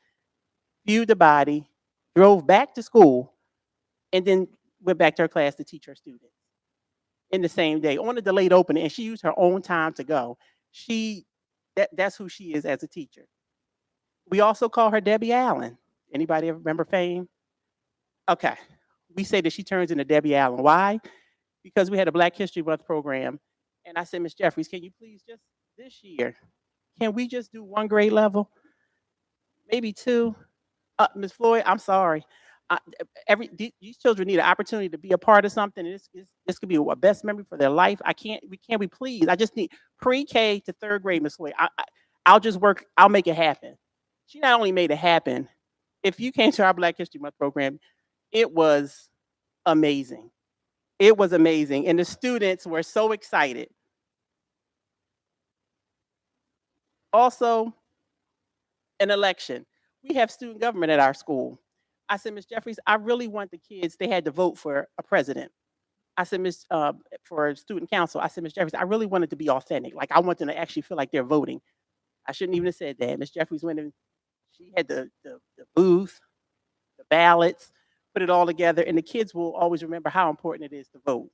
viewed the body, drove back to school, and then went back to her class to teach her students in the same day on a delayed opening. And she used her own time to go. That's who she is as a teacher. We also call her Debbie Allen. Anybody ever remember Fame? Okay. we say that she turns into Debbie Allen. Why? Because we had a Black History Month program. And I said, Miss Jeffries, can you please just this year, can we just do one grade level? Maybe two? Ms. Floyd, I'm sorry. These children need an opportunity to be a part of something. This could be a best memory for their life. We please? I just need pre-K to third grade, Ms. Floyd. I'll just work. I'll make it happen. She not only made it happen. If you came to our Black History Month program, it was amazing. It was amazing, and the students were so excited. Also, an election. We have student government at our school. I said, Ms. Jeffries, I really want the kids, they had to vote for a president. I said, for student council, I said, Ms. Jeffries, I really wanted to be authentic. Like, I want them to actually feel like they're voting. I shouldn't even have said that. Ms. Jeffries went in, she had the booth, the ballots, put it all together, and the kids will always remember how important it is to vote.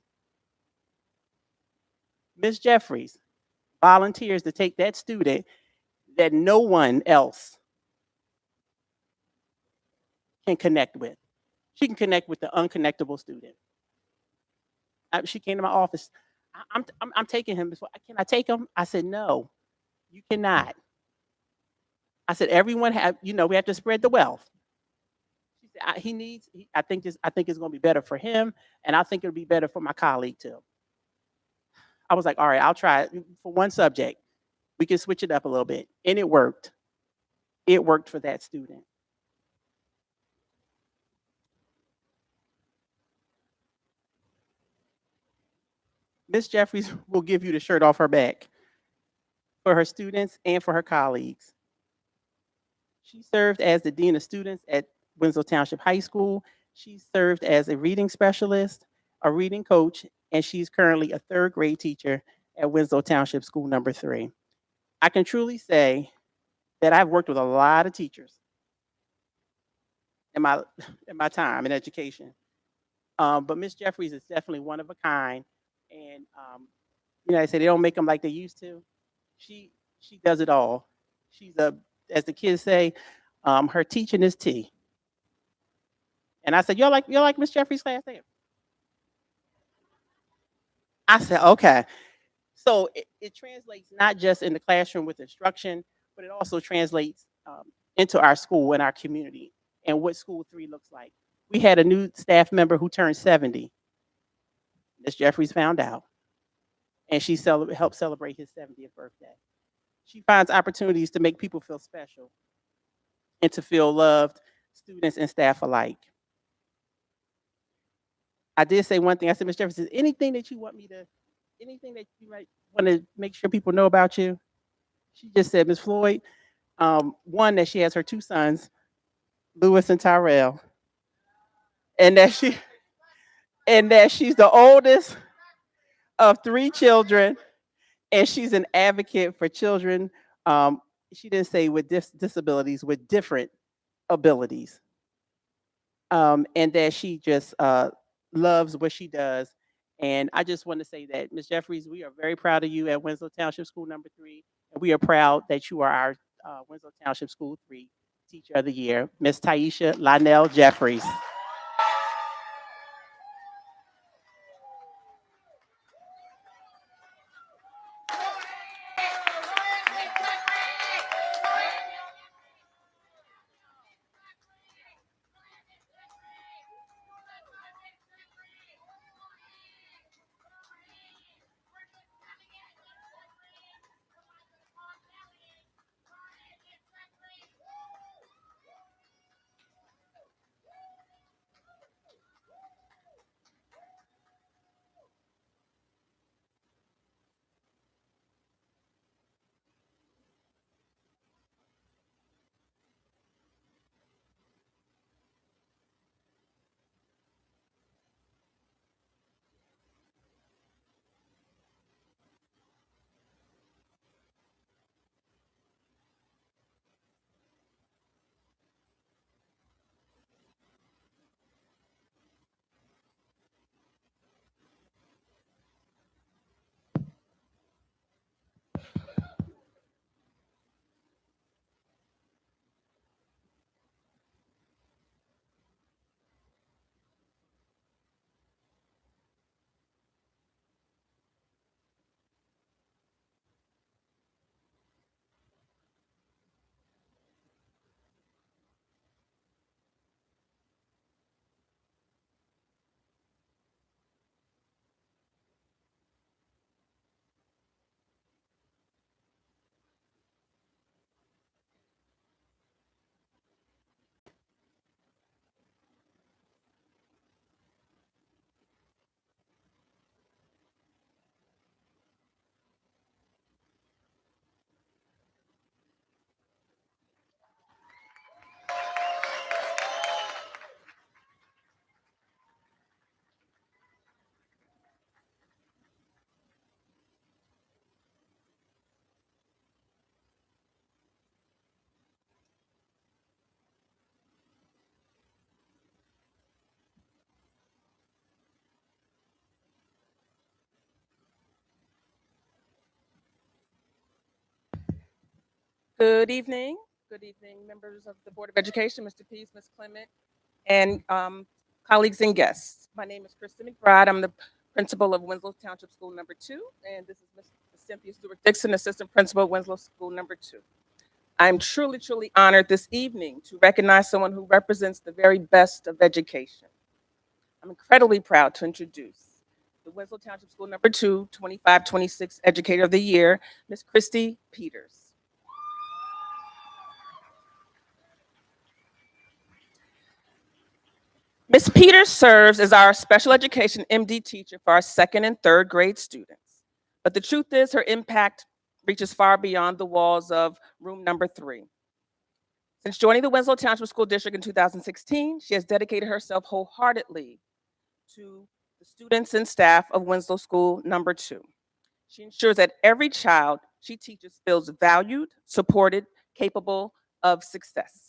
Ms. Jeffries volunteers to take that student that no one else can connect with. She can connect with the unconnectable student. She came to my office. I'm taking him. Can I take him? I said, no, you cannot. I said, everyone have, we have to spread the wealth. She said, I think it's going to be better for him, and I think it'll be better for my colleague too. I was like, all right, I'll try it for one subject. We can switch it up a little bit, and it worked. It worked for that student. Miss Jeffries will give you the shirt off her back for her students and for her colleagues. She served as the Dean of Students at Winslow Township High School. She served as a reading specialist, a reading coach, and she's currently a third grade teacher at Winslow Township School number 3. I can truly say that I've worked with a lot of teachers in my time in education. But Miss Jeffries is definitely one of a kind. And I say they don't make them like they used to. She does it all. She's as the kids say, her teaching is tea. And I said, y'all like Miss Jeffries' class? I said, okay. So it translates not just in the classroom with instruction, but it also translates into our school and our community and what School 3 looks like. We had a new staff member who turned 70. Miss Jeffries found out, and she helped celebrate his 70th birthday. She finds opportunities to make people feel special and to feel loved, students and staff alike. I did say one thing. I said, Ms. Jeffries, is anything that you might want to make sure people know about you? She just said, Ms. Floyd, one, that she has her 2 sons, Lewis and Tyrell, and that she's the oldest of 3 children, and she's an advocate for children. She didn't say with disabilities, with different abilities, and that she just loves what she does. And I just want to say that, Ms. Jeffries, we are very proud of you at Winslow Township School number 3, and we are proud that you are our Winslow Township School 3 Teacher of the Year, Ms. Taisha Lionel Jeffries. Good evening. Good evening, members of the Board of Education, Mr. Pease, Ms. Clement, and colleagues and guests. My name is Krista McBride. I'm the principal of Winslow Township School number 2, and this is Ms. Cynthia Stewart-Dixon, assistant principal of Winslow School number 2. I'm truly, truly honored this evening to recognize someone who represents the very best of education. I'm incredibly proud to introduce the Winslow Township School number 2, 25-26 Educator of the Year, Ms. Christy Peters. Ms. Peters serves as our special education MD teacher for our second and third grade students. But the truth is her impact reaches far beyond the walls of room number 3. Since joining the Winslow Township School District in 2016, she has dedicated herself wholeheartedly to the students and staff of Winslow School number 2. She ensures that every child she teaches feels valued, supported, capable of success.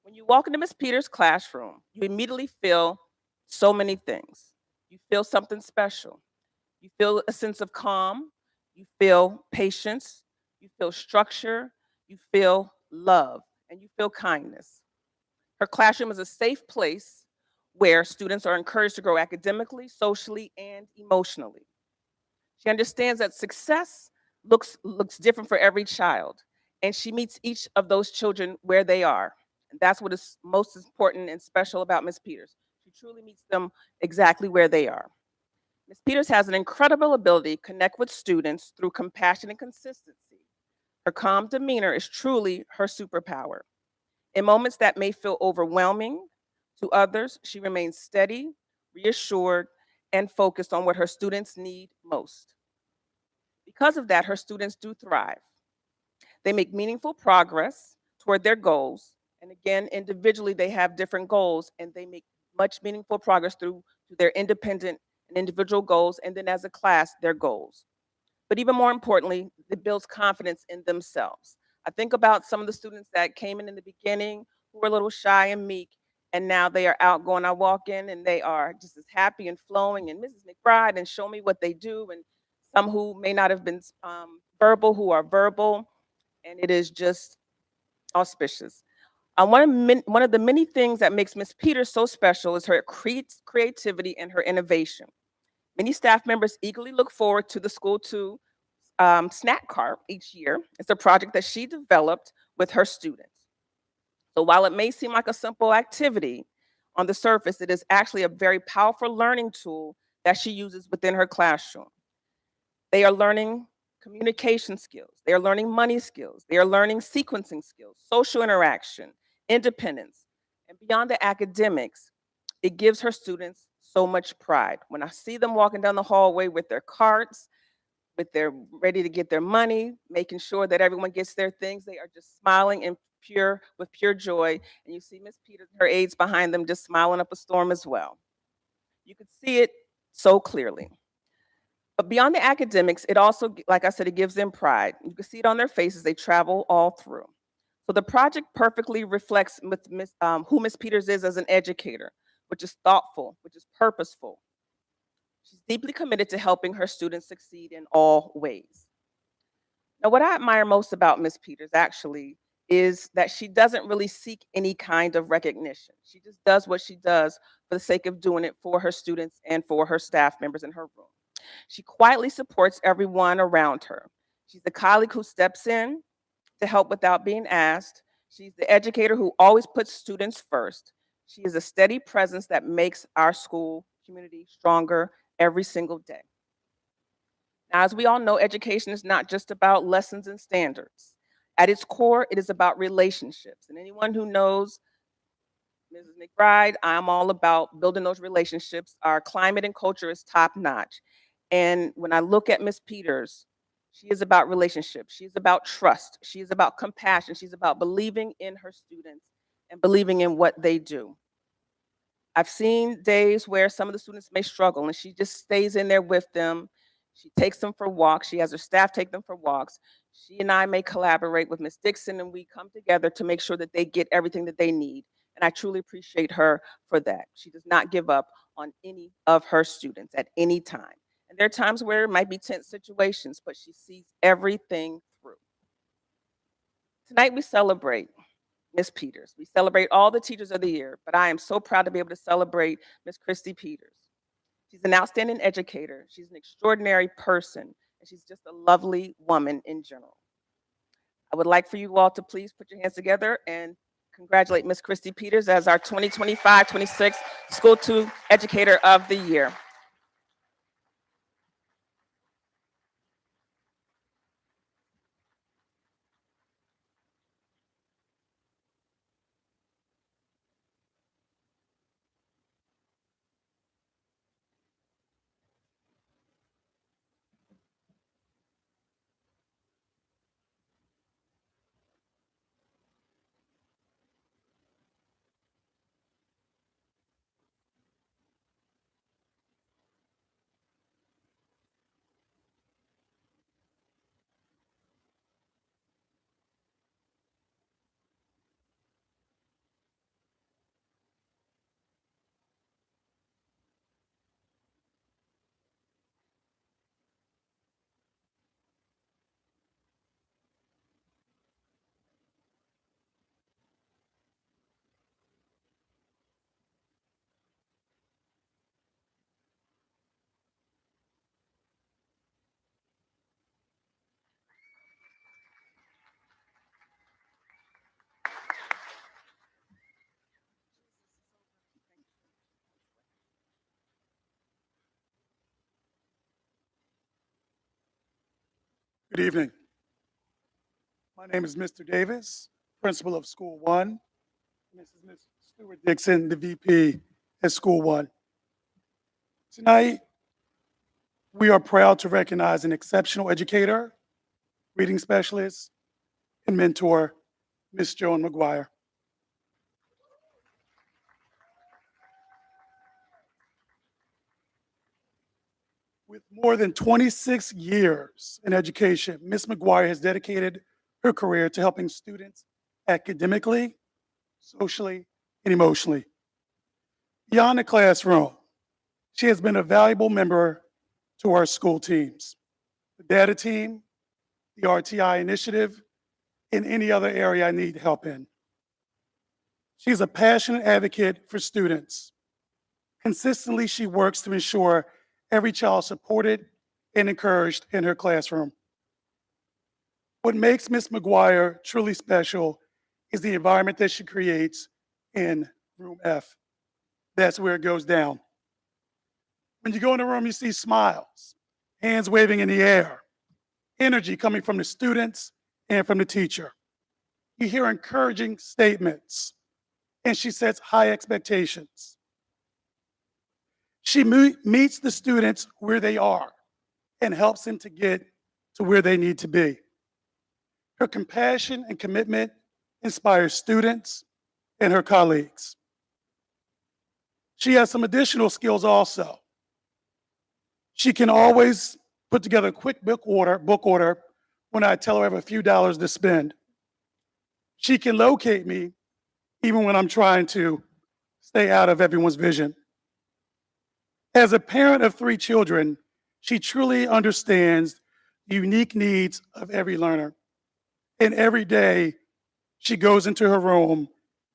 When you walk into Ms. Peters' classroom, you immediately feel so many things. You feel something special. You feel a sense of calm. You feel patience. You feel structure. You feel love. And you feel kindness. Her classroom is a safe place where students are encouraged to grow academically, socially, and emotionally. She understands that success looks different for every child, and she meets each of those children where they are. And that's what is most important and special about Ms. Peters. She truly meets them exactly where they are. Ms. Peters has an incredible ability to connect with students through compassion and consistency. Her calm demeanor is truly her superpower. In moments that may feel overwhelming to others, she remains steady, reassured, and focused on what her students need most. Because of that, her students do thrive. They make meaningful progress toward their goals. And again, individually, they have different goals and they make much meaningful progress through their independent and individual goals, and then as a class, their goals. But even more importantly, it builds confidence in themselves. I think about some of the students that came in the beginning who were a little shy and meek, and now they are outgoing. I walk in and they are just as happy and flowing, and Mrs. McBride, and show me what they do, and some who may not have been verbal, who are verbal, and it is just auspicious. One of the many things that makes Ms. Peters so special is her creativity and her innovation. Many staff members eagerly look forward to the School 2 snack cart each year. It's a project that she developed with her students. So while it may seem like a simple activity on the surface, it is actually a very powerful learning tool that she uses within her classroom. They are learning communication skills. They are learning money skills. They are learning sequencing skills, social interaction, independence. And beyond the academics, it gives her students so much pride. When I see them walking down the hallway with their carts, with their ready to get their money, making sure that everyone gets their things, they are just smiling and with pure joy. And you see Miss Peters, her aides behind them, just smiling up a storm as well. You can see it so clearly. But beyond the academics, it also, like I said, it gives them pride. You can see it on their faces. They travel all through. So the project perfectly reflects who Ms. Peters is as an educator, which is thoughtful, which is purposeful. She's deeply committed to helping her students succeed in all ways. Now, what I admire most about Ms. Peters actually is that she doesn't really seek any kind of recognition. She just does what she does for the sake of doing it for her students and for her staff members in her room. She quietly supports everyone around her. She's the colleague who steps in to help without being asked. She's the educator who always puts students first. She is a steady presence that makes our school community stronger every single day. Now, as we all know, education is not just about lessons and standards. At its core, it is about relationships. And anyone who knows Mrs. McBride, I'm all about building those relationships. Our climate and culture is top notch. And when I look at Ms. Peters, she is about relationships. She's about trust. She's about compassion. She's about believing in her students and believing in what they do. I've seen days where some of the students may struggle and she just stays in there with them. She takes them for walks. She has her staff take them for walks. She and I may collaborate with Ms. Dixon and we come together to make sure that they get everything that they need. And I truly appreciate her for that. She does not give up on any of her students at any time. And there are times where it might be tense situations, but she sees everything through. Tonight we celebrate Miss Peters. We celebrate all the teachers of the year, but I am so proud to be able to celebrate Miss Christy Peters. She's an outstanding educator. She's an extraordinary person, and she's just a lovely woman in general. I would like for you all to please put your hands together and congratulate Miss Christy Peters as our 2025-26 School 2 Educator of the Year. Good evening. My name is Mr. Davis, principal of School 1. This is Ms. Stewart Dixon, the VP at School 1. Tonight, we are proud to recognize an exceptional educator, reading specialist, and mentor, Ms. Joan McGuire. With more than 26 years in education, Ms. McGuire has dedicated her career to helping students academically, socially, and emotionally. Beyond the classroom, she has been a valuable member to our school teams, the data team, the RTI initiative, and any other area I need help in. She's a passionate advocate for students. Consistently, she works to ensure every child is supported and encouraged in her classroom. What makes Ms. McGuire truly special is the environment that she creates in room F. That's where it goes down. When you go in the room, you see smiles, hands waving in the air, energy coming from the students and from the teacher. You hear encouraging statements, and she sets high expectations. She meets the students where they are and helps them to get to where they need to be. Her compassion and commitment inspires students and her colleagues. She has some additional skills also. She can always put together a quick book order when I tell her I have a few dollars to spend. She can locate me even when I'm trying to stay out of everyone's vision. As a parent of 3 children, she truly understands the unique needs of every learner. And every day, she goes into her room,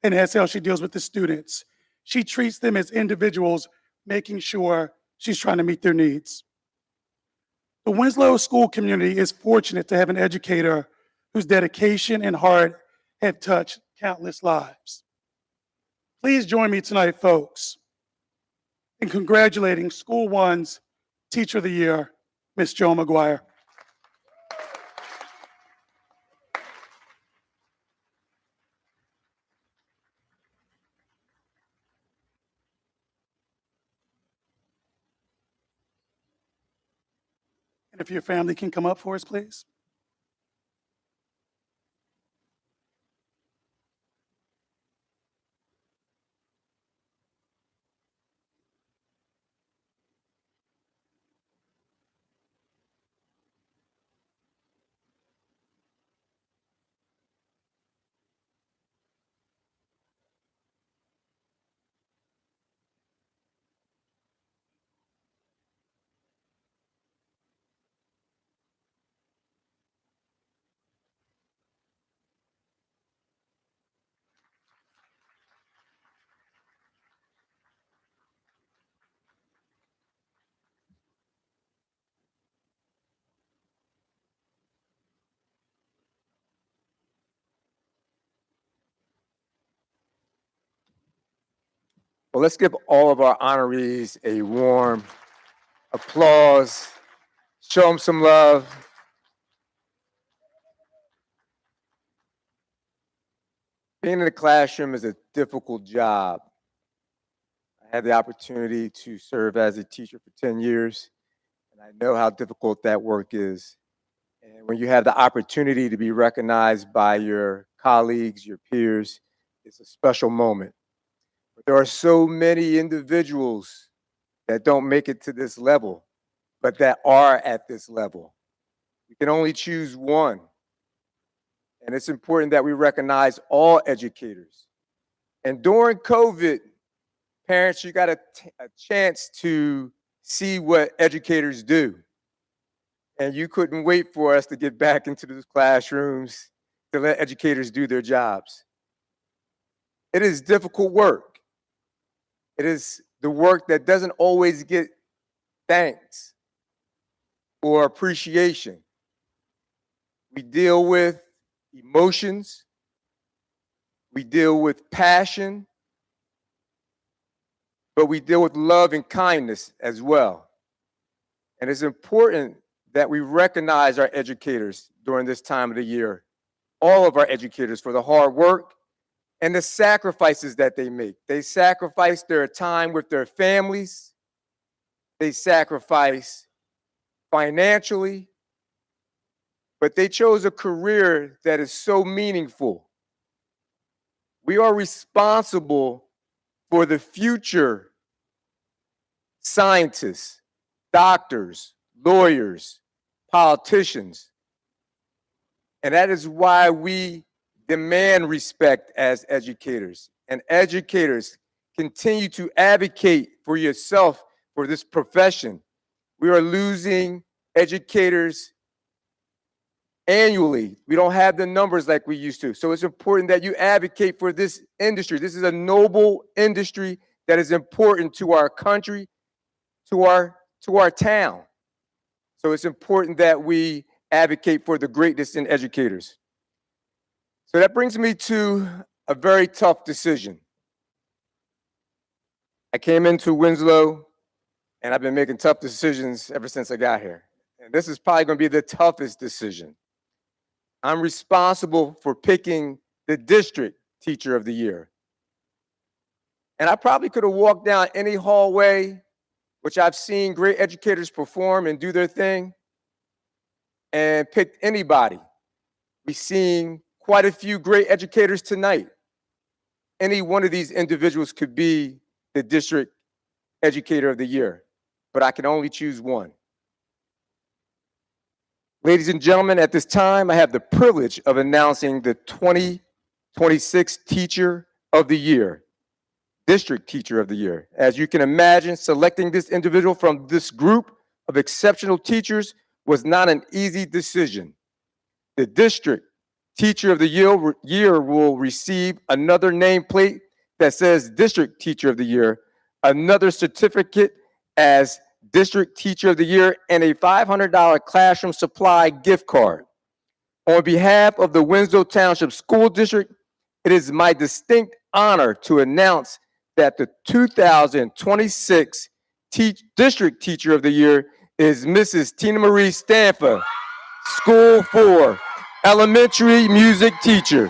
and that's how she deals with the students. She treats them as individuals, making sure she's trying to meet their needs. The Winslow school community is fortunate to have an educator whose dedication and heart have touched countless lives. Please join me tonight, folks, in congratulating School 1's Teacher of the Year, Ms. Joan McGuire. And if your family can come up for us, please. Well, let's give all of our honorees a warm applause. Show them some love. Being in the classroom is a difficult job. I had the opportunity to serve as a teacher for 10 years, and I know how difficult that work is. And when you have the opportunity to be recognized by your colleagues, your peers, it's a special moment. But there are so many individuals that don't make it to this level, but that are at this level. We can only choose one. And it's important that we recognize all educators. And during COVID, parents, you got a chance to see what educators do. And you couldn't wait for us to get back into those classrooms to let educators do their jobs. It is difficult work. It is the work that doesn't always get thanks or appreciation. We deal with emotions. We deal with passion. But we deal with love and kindness as well. And it's important that we recognize our educators during this time of the year, all of our educators, for the hard work and the sacrifices that they make. They sacrifice their time with their families. They sacrifice financially, but they chose a career that is so meaningful. We are responsible for the future scientists, doctors, lawyers, politicians. And that is why we demand respect as educators. And educators, continue to advocate for yourself for this profession. We are losing educators annually. We don't have the numbers like we used to. So it's important that you advocate for this industry. This is a noble industry that is important to our country, to our town. So it's important that we advocate for the greatness in educators. So that brings me to a very tough decision. I came into Winslow and I've been making tough decisions ever since I got here. And this is probably going to be the toughest decision. I'm responsible for picking the district teacher of the year. And I probably could have walked down any hallway, which I've seen great educators perform and do their thing, and picked anybody. We've seen quite a few great educators tonight. Any one of these individuals could be the district educator of the year, but I can only choose one. Ladies and gentlemen, at this time, I have the privilege of announcing the 2026 Teacher of the Year, District Teacher of the Year. As you can imagine, selecting this individual from this group of exceptional teachers was not an easy decision. The District Teacher of the Year will receive another nameplate that says District Teacher of the Year, another certificate as District Teacher of the Year, and a $500 classroom supply gift card. On behalf of the Winslow Township School District, it is my distinct honor to announce that the 2026 District Teacher of the Year is Mrs. Tina Marie Stanfa, School 4, elementary music teacher.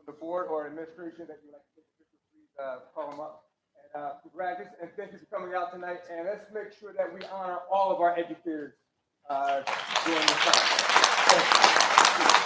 from the board or administration that you'd like to take a picture, please call them up. And congratulations and thank you for coming out tonight. And let's make sure that we honor all of our educators during this time. Thank you.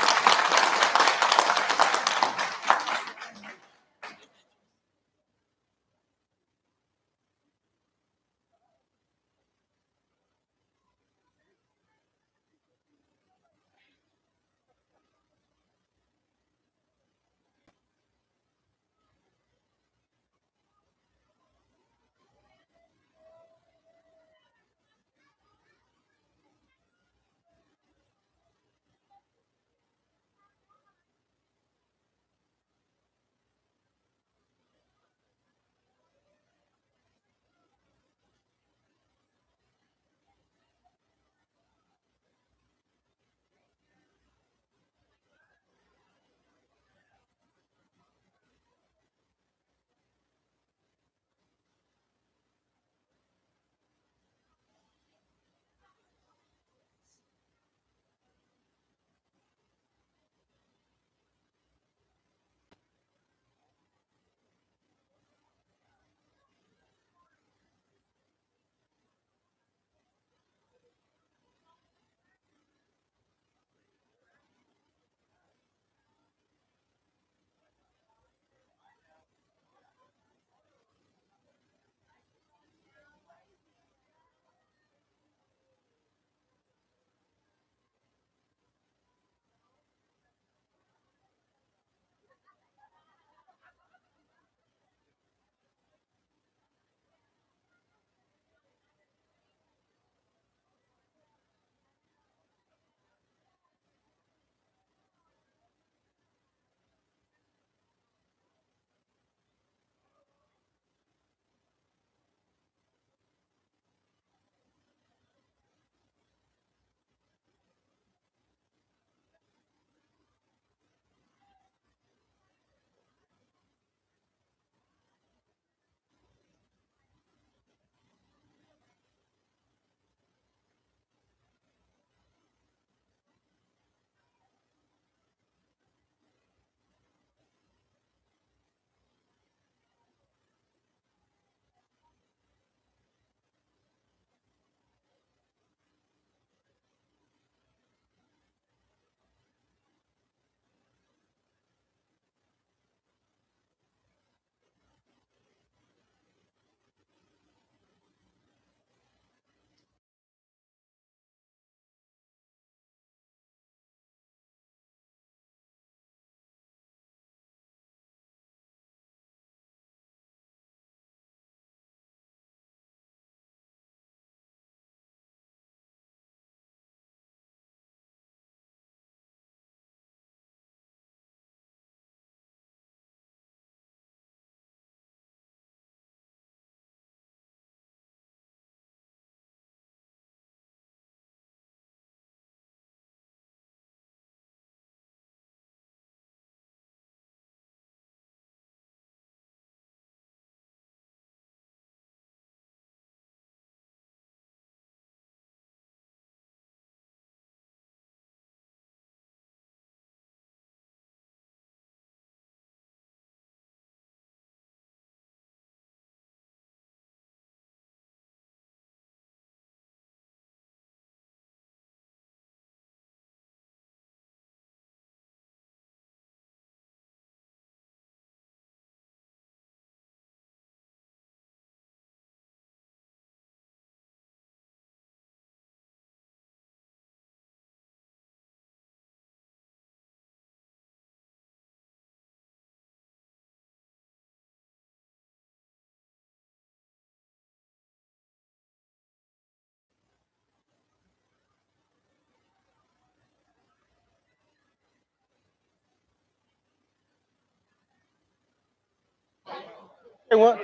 Hey, what?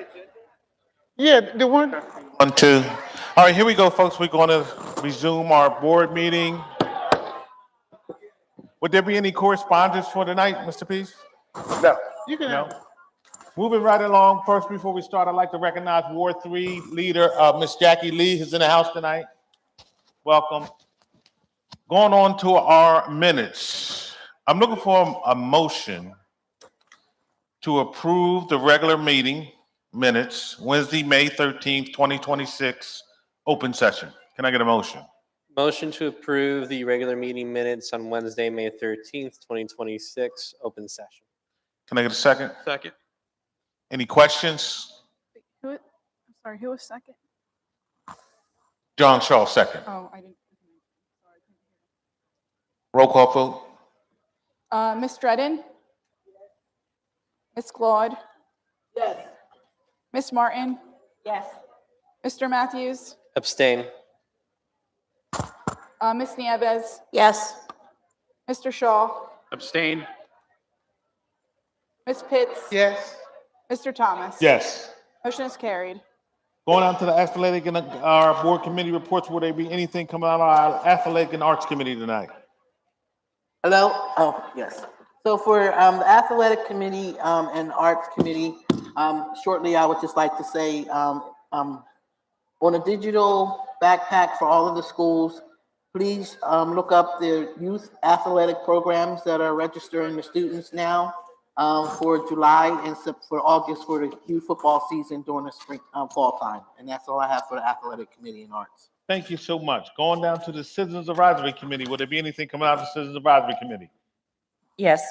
Yeah, the one. 1, 2. All right, here we go, folks. We're going to resume our board meeting. Would there be any correspondence for tonight, Mr. Peace? No. You can No. have. Moving right along, first, before we start, I'd like to recognize Ward 3 leader, Miss Jackie Lee, who's in the house tonight. Welcome. Going on to our minutes. I'm looking for a motion to approve the regular meeting minutes, Wednesday, May 13th, 2026, open session. Can I get a motion? Motion to approve the regular meeting minutes on Wednesday, May 13th, 2026, open session. Can I get a second? Second. Any questions? I'm sorry, who was second? John Shaw, second. Oh, I didn't. Roll call vote. Ms. Dredden? Ms. Claude? Yes. Ms. Martin? Yes. Mr. Matthews? Abstain. Ms. Nieves? Yes. Mr. Shaw? Abstain. Ms. Pitts? Yes. Mr. Thomas? Yes. Motion is carried. Going on to the athletic and our board committee reports, will there be anything coming out of our athletic and arts committee tonight? Hello? Oh, yes. So for the Athletic Committee and Arts Committee, shortly, I would just like to say on a digital backpack for all of the schools, please look up the youth athletic programs that are registering the students now for July and for August for the youth football season during the spring, fall time. And that's all I have for the Athletic Committee and Arts. Thank you so much. Going down to the Citizens Advisory Committee, will there be anything coming out of the Citizens Advisory Committee? Yes,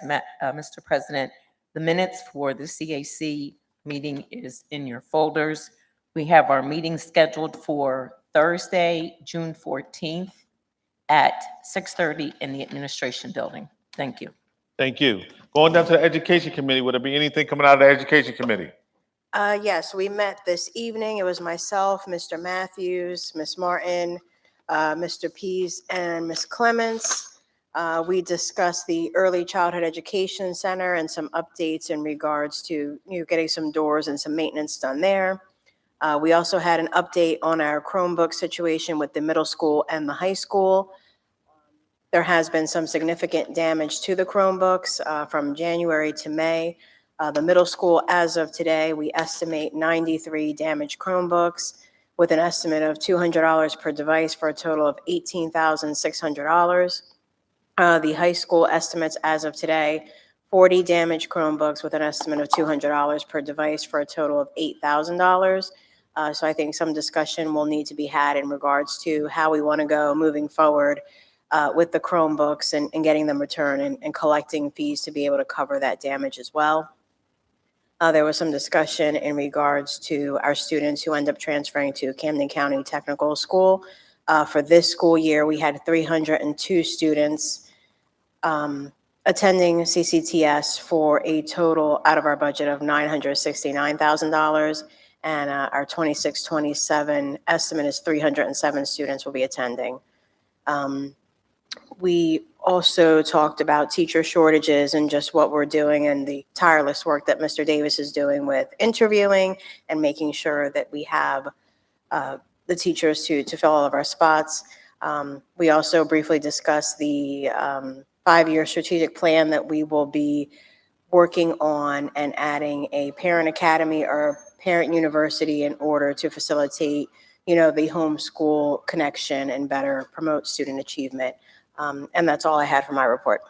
Mr. President, the minutes for the CAC meeting is in your folders. We have our meeting scheduled for Thursday, June 14th at 6:30 in the administration building. Thank you. Thank you. Going down to the Education Committee, will there be anything coming out of the Education Committee? Yes, we met this evening. It was myself, Mr. Matthews, Ms. Martin, Mr. Pease, and Ms. Clements. We discussed the Early Childhood Education Center and some updates in regards to getting some doors and some maintenance done there. We also had an update on our Chromebook situation with the middle school and the high school. There has been some significant damage to the Chromebooks from January to May. The middle school, as of today, we estimate 93 damaged Chromebooks with an estimate of $200 per device for a total of $18,600. The high school estimates as of today, 40 damaged Chromebooks with an estimate of $200 per device for a total of $8,000. So I think some discussion will need to be had in regards to how we want to go moving forward with the Chromebooks and getting them returned and collecting fees to be able to cover that damage as well. There was some discussion in regards to our students who end up transferring to Camden County Technical School. For this school year, we had 302 students attending CCTS for a total out of our budget of $969,000. And our 26-27 estimate is 307 students will be attending. We also talked about teacher shortages and just what we're doing and the tireless work that Mr. Davis is doing with interviewing and making sure that we have the teachers to fill all of our spots. We also briefly discussed the 5-year strategic plan that we will be working on and adding a parent academy or parent university in order to facilitate, the homeschool connection and better promote student achievement. And that's all I had for my report.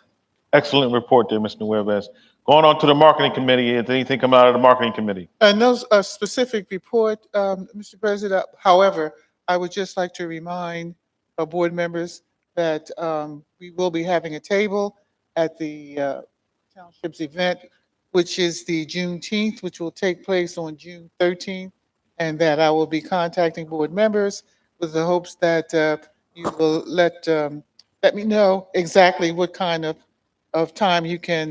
Excellent report there, Ms. Nuevez. Going on to the Marketing Committee, is anything coming out of the Marketing Committee? No specific report, Mr. President. However, I would just like to remind board members that we will be having a table at the township's event, which is the Juneteenth, which will take place on June 13th, and that I will be contacting board members with the hopes that you will let me know exactly what kind of time you can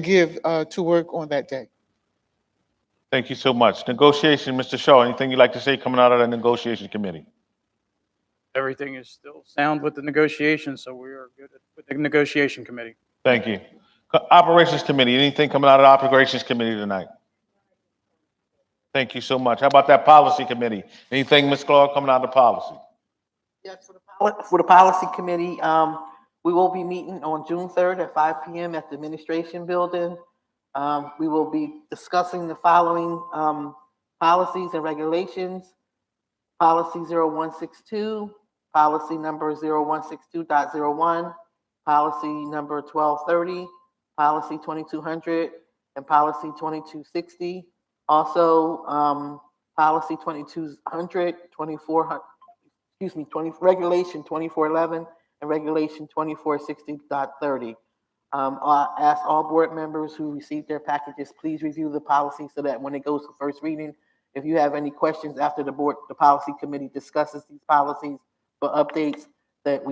give to work on that day. Thank you so much. Negotiation, Mr. Shaw, anything you'd like to say coming out of the Negotiation Committee? Everything is still sound with the negotiations, so we are good with the negotiation committee. Thank you. Operations Committee, anything coming out of the Operations Committee tonight? Thank you so much. How about that Policy Committee? Anything, Ms. Claude, coming out of the policy? Yes, for the policy committee, we will be meeting on June 3rd at 5 p.m. at the administration building. We will be discussing the following policies and regulations. Policy 0162, policy number 0162.01, policy number 1230, policy 2200, and policy 2260. Also, policy 2200, regulation 2411, and regulation 2460.30. I ask all board members who received their packages, please review the policy so that when it goes to first reading, if you have any questions after the policy committee discusses these policies for updates, that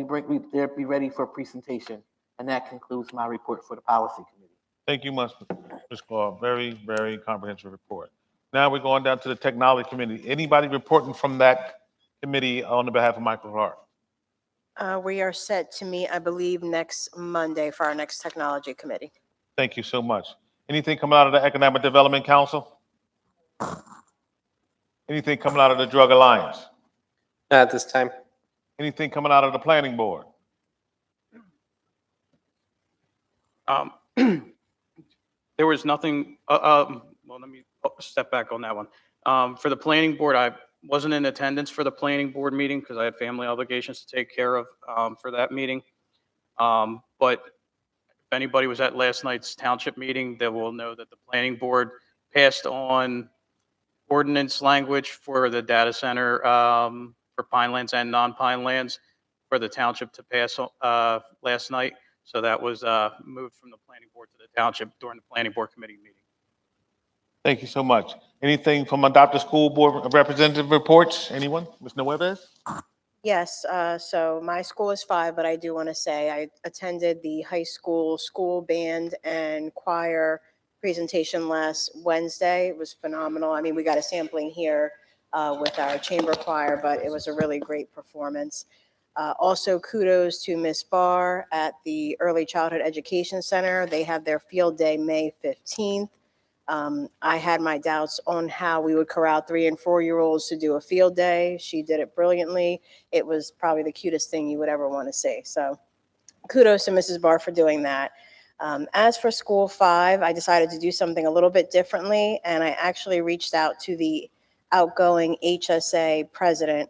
they'll be ready for presentation. And that concludes my report for the policy committee. Thank you much, Ms. Claude. Very, very comprehensive report. Now we're going down to the technology committee. Anybody reporting from that committee on the behalf of Michael Clark? We are set to meet, I believe, next Monday for our next technology committee. Thank you so much. Anything coming out of the Economic Development Council? Anything coming out of the Drug Alliance? Not at this time. Anything coming out of the Planning Board? There was nothing, well, let me step back on that one. For the planning board, I wasn't in attendance for the planning board meeting because I had family obligations to take care of for that meeting. But if anybody was at last night's township meeting, they will know that the planning board passed on ordinance language for the data center for Pinelands and non-Pine lands for the township to pass last night. So that was moved from the planning board to the township during the planning board committee meeting. Thank you so much. Anything from Adopt a School Board representative reports? Anyone? Ms. Nuevez? Yes, so my school is 5, but I do want to say I attended the high school band and choir presentation last Wednesday. It was phenomenal. I mean, we got a sampling here with our chamber choir, but it was a really great performance. Also, kudos to Miss Barr at the Early Childhood Education Center. They had their field day May 15th. I had my doubts on how we would corral 3- and 4-year-olds to do a field day. She did it brilliantly. It was probably the cutest thing you would ever want to see. So kudos to Mrs. Barr for doing that. As for School 5, I decided to do something a little bit differently, and I actually reached out to the outgoing HSA president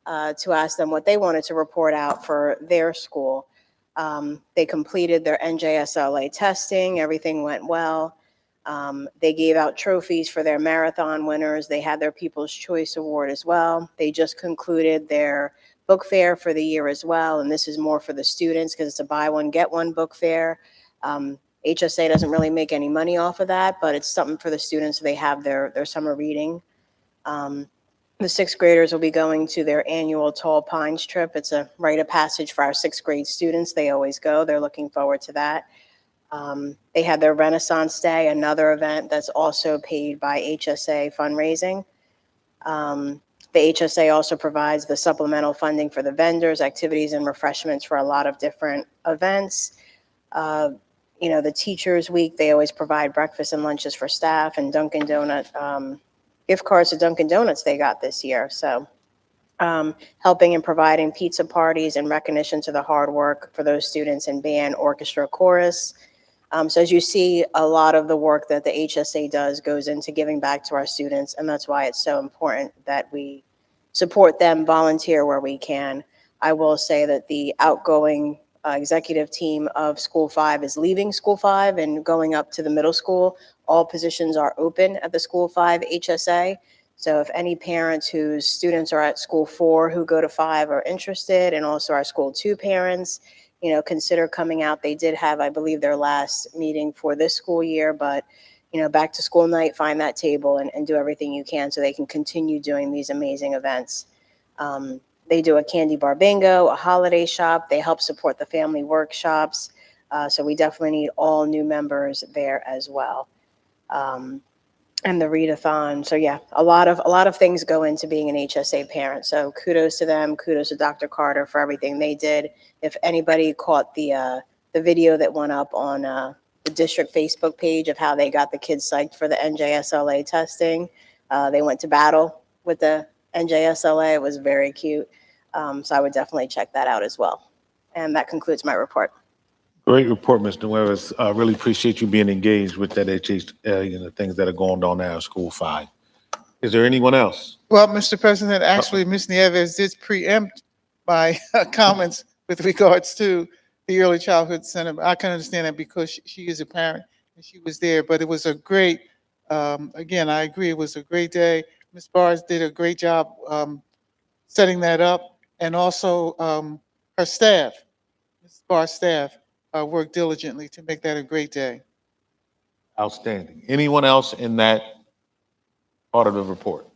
to ask them what they wanted to report out for their school. They completed their NJSLA testing. Everything went well. They gave out trophies for their marathon winners. They had their People's Choice Award as well. They just concluded their book fair for the year as well. And this is more for the students because it's a buy one, get one book fair. HSA doesn't really make any money off of that, but it's something for the students. So they have their summer reading. The 6th graders will be going to their annual Tall Pines trip. It's a rite of passage for our 6th grade students. They always go. They're looking forward to that. They had their Renaissance Day, another event that's also paid by HSA fundraising. The HSA also provides the supplemental funding for the vendors, activities, and refreshments for a lot of different events. You know, the Teachers Week, they always provide breakfast and lunches for staff, and Dunkin' Donut gift cards to Dunkin' Donuts they got this year. So helping and providing pizza parties and recognition to the hard work for those students in band, orchestra, chorus. So as you see, a lot of the work that the HSA does goes into giving back to our students, and that's why it's so important that we support them, volunteer where we can. I will say that the outgoing executive team of School 5 is leaving School 5 and going up to the middle school. All positions are open at the School 5 HSA. So if any parents whose students are at School 4 who go to 5 are interested, and also our School 2 parents, you know, consider coming out. They did have, I believe, their last meeting for this school year, but, you know, back to school night, find that table and do everything you can so they can continue doing these amazing events. They do a candy bar bingo, a holiday shop. They help support the family workshops. So we definitely need all new members there as well. And the readathon. So yeah, a lot of things go into being an HSA parent. So kudos to them. Kudos to Dr. Carter for everything they did. If anybody caught the video that went up on the district Facebook page of how they got the kids psyched for the NJSLA testing, they went to battle with the NJSLA. It was very cute. So I would definitely check that out as well. And that concludes my report. Great report, Ms. Nuevez. I really appreciate you being engaged with that things that are going on now at School 5. Is there anyone else? Well, Mr. President, actually, Ms. Nieves did preempt my comments with regards to the Early Childhood Center. I can understand that because she is a parent and she was there, but it was a great, again, I agree, it was a great day. Ms. Bars did a great job setting that up, and also her staff, Ms. Bars' staff, worked diligently to make that a great day. Outstanding. Anyone else in that part of the report?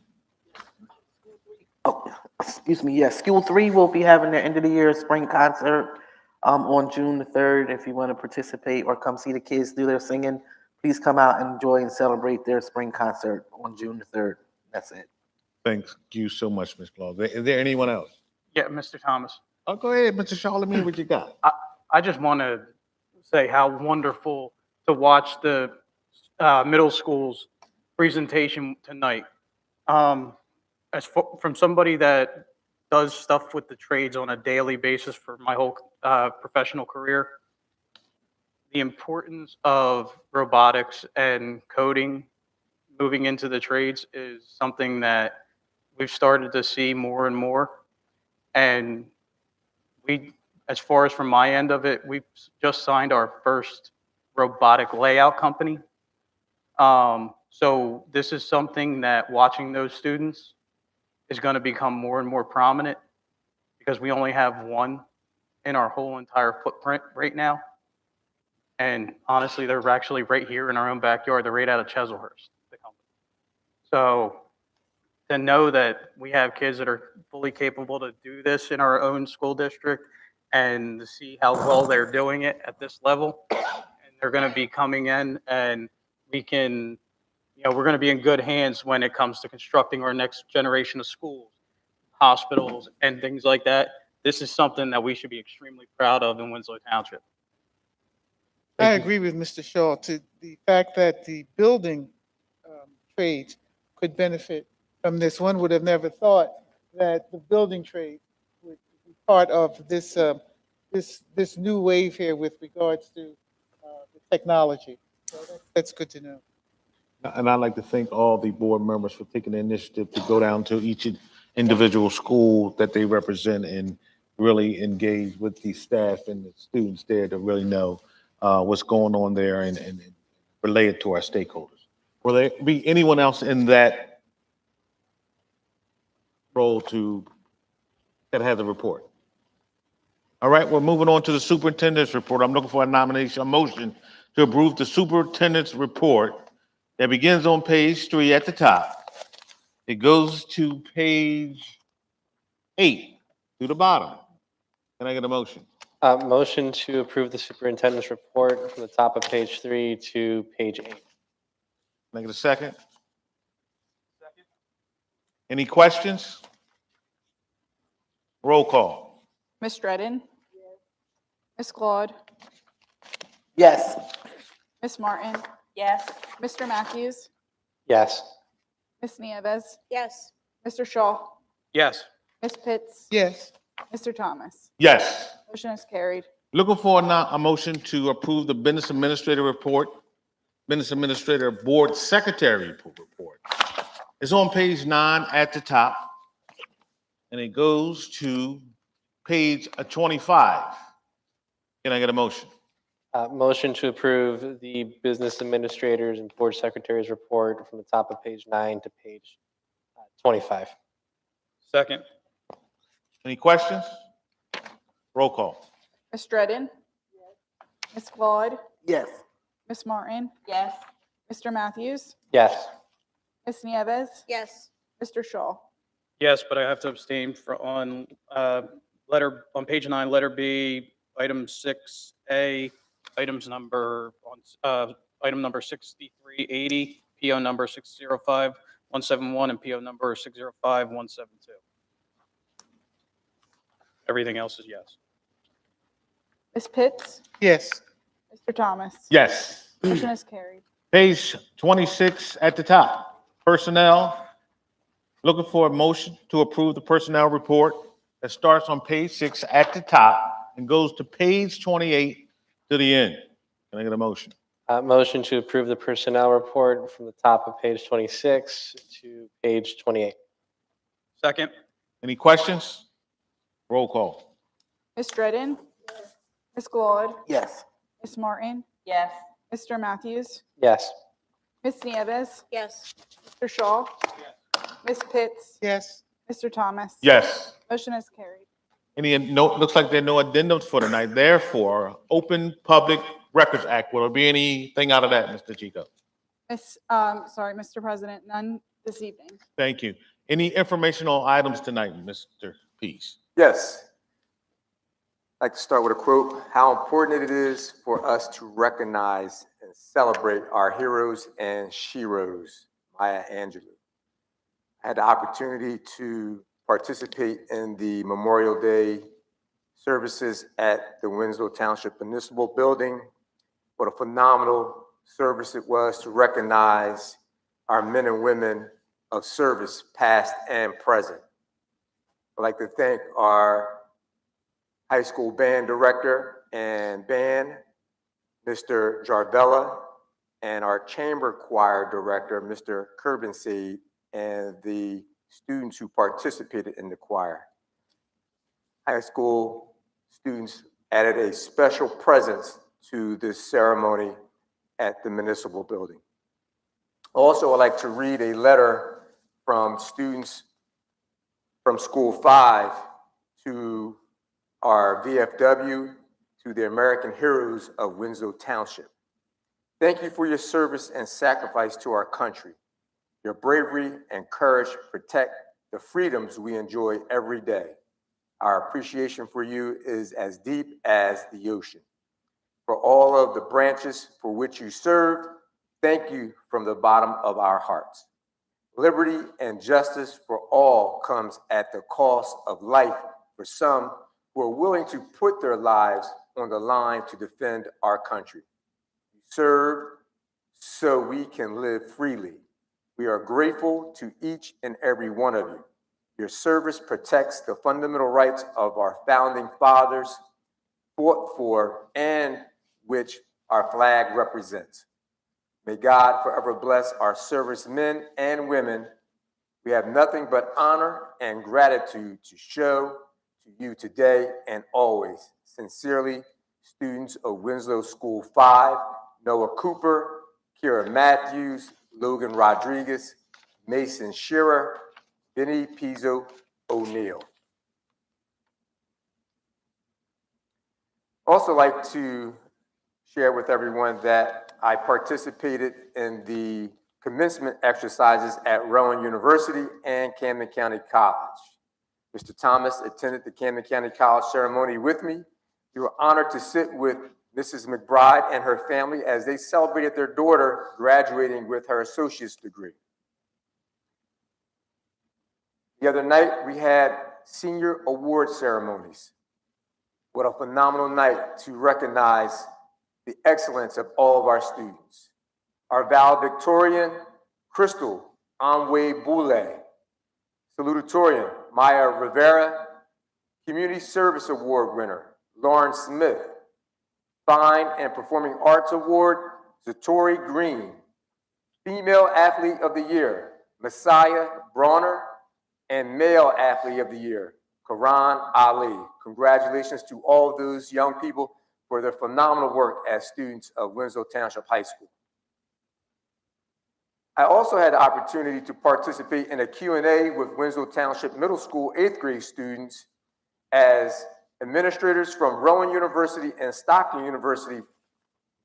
Oh, excuse me, yes, School 3 will be having their end of the year spring concert on June the 3rd. If you want to participate or come see the kids do their singing, please come out and enjoy and celebrate their spring concert on June the 3rd. That's it. Thank you so much, Ms. Claus. Is there anyone else? Yeah, Mr. Thomas. Oh, go ahead, Mr. Shaw. Let me hear what you got. I just want to say how wonderful to watch the middle school's presentation tonight. From somebody that does stuff with the trades on a daily basis for my whole professional career, the importance of robotics and coding moving into the trades is something that we've started to see more and more. And we, as far as from my end of it, we've just signed our first robotic layout company. So this is something that watching those students is going to become more and more prominent because we only have one in our whole entire footprint right now. And honestly, they're actually right here in our own backyard. They're right out of Chesilhurst, the company. So to know that we have kids that are fully capable to do this in our own school district and to see how well they're doing it at this level, and they're going to be coming in and we can, we're going to be in good hands when it comes to constructing our next generation of schools, hospitals, and things like that. This is something that we should be extremely proud of in Winslow Township. I agree with Mr. Shaw to the fact that the building trades could benefit from this. One would have never thought that the building trade would be part of this this new wave here with regards to the technology. So that's good to know. And I'd like to thank all the board members for taking the initiative to go down to each individual school that they represent and really engage with the staff and the students there to really know what's going on there and relay it to our stakeholders. Will there be anyone else in that role that has a report? All right, we're moving on to the superintendent's report. I'm looking for a motion to approve the superintendent's report that begins on page 3 at the top. It goes to page 8 to the bottom. Can I get a motion? Motion to approve the superintendent's report from the top of page 3 to page 8. Can I get a second? Any questions? Roll call. Ms. Dredden? Ms. Claude? Yes. Ms. Martin? Yes. Mr. Matthews? Yes. Ms. Nieves? Yes. Mr. Shaw? Yes. Ms. Pitts? Yes. Mr. Thomas? Yes. Motion is carried. Looking for a motion to approve the business administrator report, business administrator board secretary report. It's on page 9 at the top, and it goes to page 25. Can I get a motion? Motion to approve the business administrators and board secretaries report from the top of page 9 to page 25. Second. Any questions? Roll call. Ms. Dredden? Ms. Claude? Yes. Ms. Martin? Yes. Mr. Matthews? Yes. Ms. Nieves? Yes. Mr. Shaw? Yes, but I have to abstain on page 9, letter B, item 6A, item number 6380, PO number 605171, and PO number 605172. Everything else is yes. Ms. Pitts? Yes. Mr. Thomas? Yes. Motion is carried. Page 26 at the top. Personnel. Looking for a motion to approve the personnel report that starts on page 6 at the top and goes to page 28 to the end. Can I get a motion? Motion to approve the personnel report from the top of page 26 to page 28. Second. Any questions? Roll call. Ms. Dredden? Ms. Claude, Yes. Ms. Martin, Yes. Mr. Matthews, Yes. Ms. Nieves, Yes. Mr. Shaw, Ms. Pitts, Yes. Mr. Thomas. Yes. Motion is carried. Any, no, looks like there are no addendums for tonight. Therefore, Open Public Records Act, will there be anything out of that, Mr. Chico? Mr. President, none this evening. Thank you. Any informational items tonight, Mr. Pease? Yes. I'd like to start with a quote: how important it is for us to recognize and celebrate our heroes and sheroes, Maya Angelou. I had the opportunity to participate in the Memorial Day services at the Winslow Township Municipal Building. What a phenomenal service it was to recognize our men and women of service, past and present. I'd like to thank our high school band director and band, Mr. Jarvella, and our chamber choir director, Mr. Kerbenseed, and the students who participated in the choir. High school students added a special presence to this ceremony at the municipal building. Also, I'd like to read a letter from students from School 5 to our VFW, to the American heroes of Winslow Township. Thank you for your service and sacrifice to our country. Your bravery and courage protect the freedoms we enjoy every day. Our appreciation for you is as deep as the ocean. For all of the branches for which you served, thank you from the bottom of our hearts. Liberty and justice for all comes at the cost of life for some who are willing to put their lives on the line to defend our country. You serve so we can live freely. We are grateful to each and every one of you. Your service protects the fundamental rights of our founding fathers, fought for, and which our flag represents. May God forever bless our servicemen and women. We have nothing but honor and gratitude to show to you today and always. Sincerely, students of Winslow School 5, Noah Cooper, Kira Matthews, Logan Rodriguez, Mason Shearer, Vinny Pizzo O'Neill. Also like to share with everyone that I participated in the commencement exercises at Rowan University and Camden County College. Mr. Thomas attended the Camden County College ceremony with me. We were honored to sit with Mrs. McBride and her family as they celebrated their daughter graduating with her associate's degree. The other night, we had senior award ceremonies. What a phenomenal night to recognize the excellence of all of our students. Our valedictorian, Crystal Amwe Boule. Salutatorian, Maya Rivera. Community Service Award winner, Lauren Smith. Fine and Performing Arts Award, Zatori Green. Female Athlete of the Year, Messiah Bronner. And Male Athlete of the Year, Karan Ali. Congratulations to all of those young people for their phenomenal work as students of Winslow Township High School. I also had the opportunity to participate in a Q&A with Winslow Township Middle School 8th grade students as administrators from Rowan University and Stockton University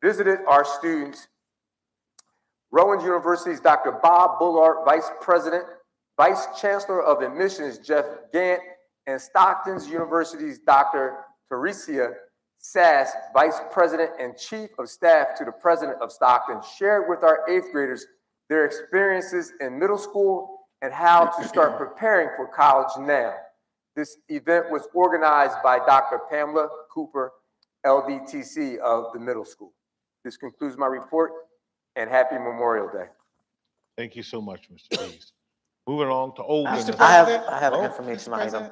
visited our students. Rowan University's Dr. Bob Bullard, Vice President, Vice Chancellor of Admissions, Jeff Gant, and Stockton University's Dr. Teresia Sass, Vice President and Chief of Staff to the President of Stockton, shared with our 8th graders their experiences in middle school and how to start preparing for college now. This event was organized by Dr. Pamela Cooper, LDTC of the middle school. This concludes my report, and happy Memorial Day. Thank you so much, Mr. Pease. Moving along to old business. I have an information item.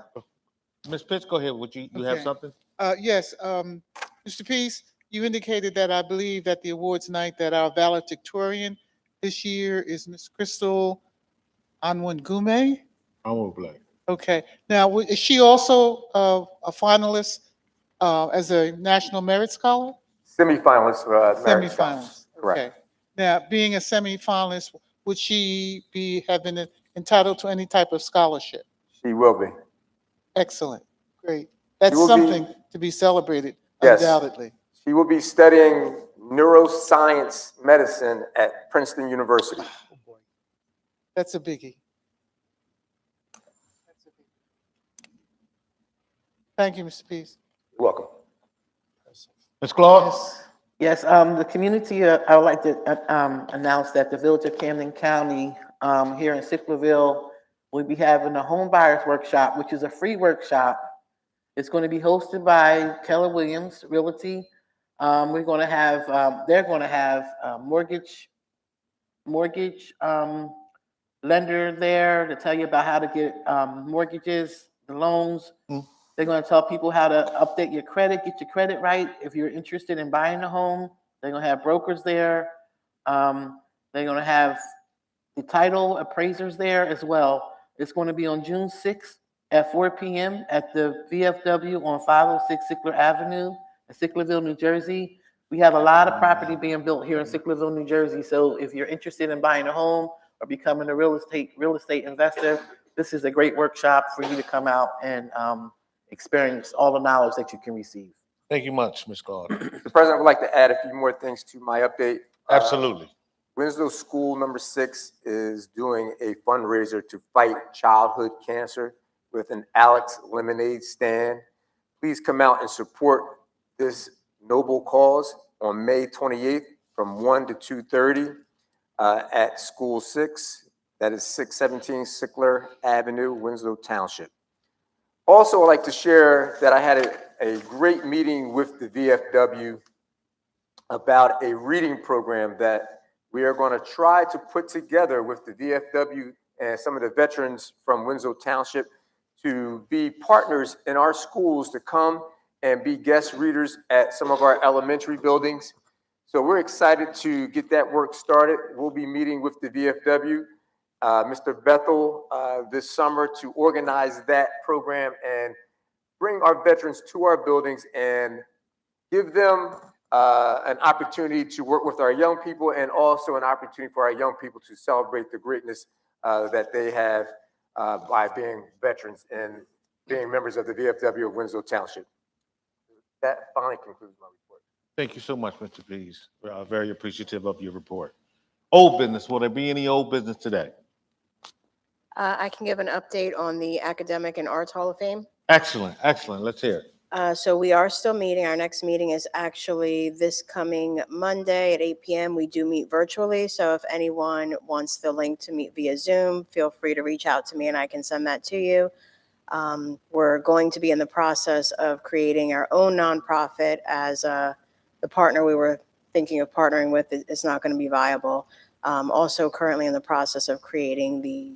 Ms. Pitts, go ahead. Would you have Okay. something? Yes, Mr. Peace, you indicated that I believe at the awards night that our valedictorian this year is Miss Crystal Anwangume. I won't blame. Okay, now is she also a finalist as a National Merit Scholar? Semifinalist for Merit Semifinalist, Scholars. Correct. okay. Now, being a semifinalist, would she be having entitled to any type of scholarship? She will be. Excellent, great. That's will be- something to be celebrated, Yes. undoubtedly. She will be studying neuroscience medicine at Princeton University. That's a biggie. Thank you, Mr. Pease. You're welcome. Ms. Claude? Yes, the community, I would like to announce that the Village of Camden County here in Sicklerville will be having a home buyers workshop, which is a free workshop. It's going to be hosted by Keller Williams Realty. We're going to have, they're going to have mortgage lender there to tell you about how to get mortgages, the loans. They're going to tell people how to update your credit, get your credit right. If you're interested in buying a home, they're going to have brokers there. They're going to have the title appraisers there as well. It's going to be on June 6th at 4 p.m. at the VFW on 506 Sickler Avenue in Sicklerville, New Jersey. We have a lot of property being built here in Sicklerville, New Jersey. So if you're interested in buying a home or becoming a real estate investor, this is a great workshop for you to come out and experience all the knowledge that you can receive. Thank you much, Ms. Claude. Mr. President, I would like to add a few more things to my update. Absolutely. Winslow School number 6 is doing a fundraiser to fight childhood cancer with an Alex Lemonade stand. Please come out and support this noble cause on May 28th from 1 to 2:30 at School 6. That is 617 Sickler Avenue, Winslow Township. Also, I'd like to share that I had a great meeting with the VFW about a reading program that we are going to try to put together with the VFW and some of the veterans from Winslow Township to be partners in our schools to come and be guest readers at some of our elementary buildings. So we're excited to get that work started. We'll be meeting with the VFW, Mr. Bethel, this summer to organize that program and bring our veterans to our buildings and give them an opportunity to work with our young people and also an opportunity for our young people to celebrate the greatness that they have by being veterans and being members of the VFW of Winslow Township. That finally concludes my report. Thank you so much, Mr. Pease. We're very appreciative of your report. Old business, will there be any old business today? I can give an update on the Academic and Arts Hall of Fame. Excellent, excellent. Let's hear it. So we are still meeting. Our next meeting is actually this coming Monday at 8 p.m. We do meet virtually. So if anyone wants the link to meet via Zoom, feel free to reach out to me and I can send that to you. We're going to be in the process of creating our own nonprofit as the partner we were thinking of partnering with is not going to be viable. Also currently in the process of creating the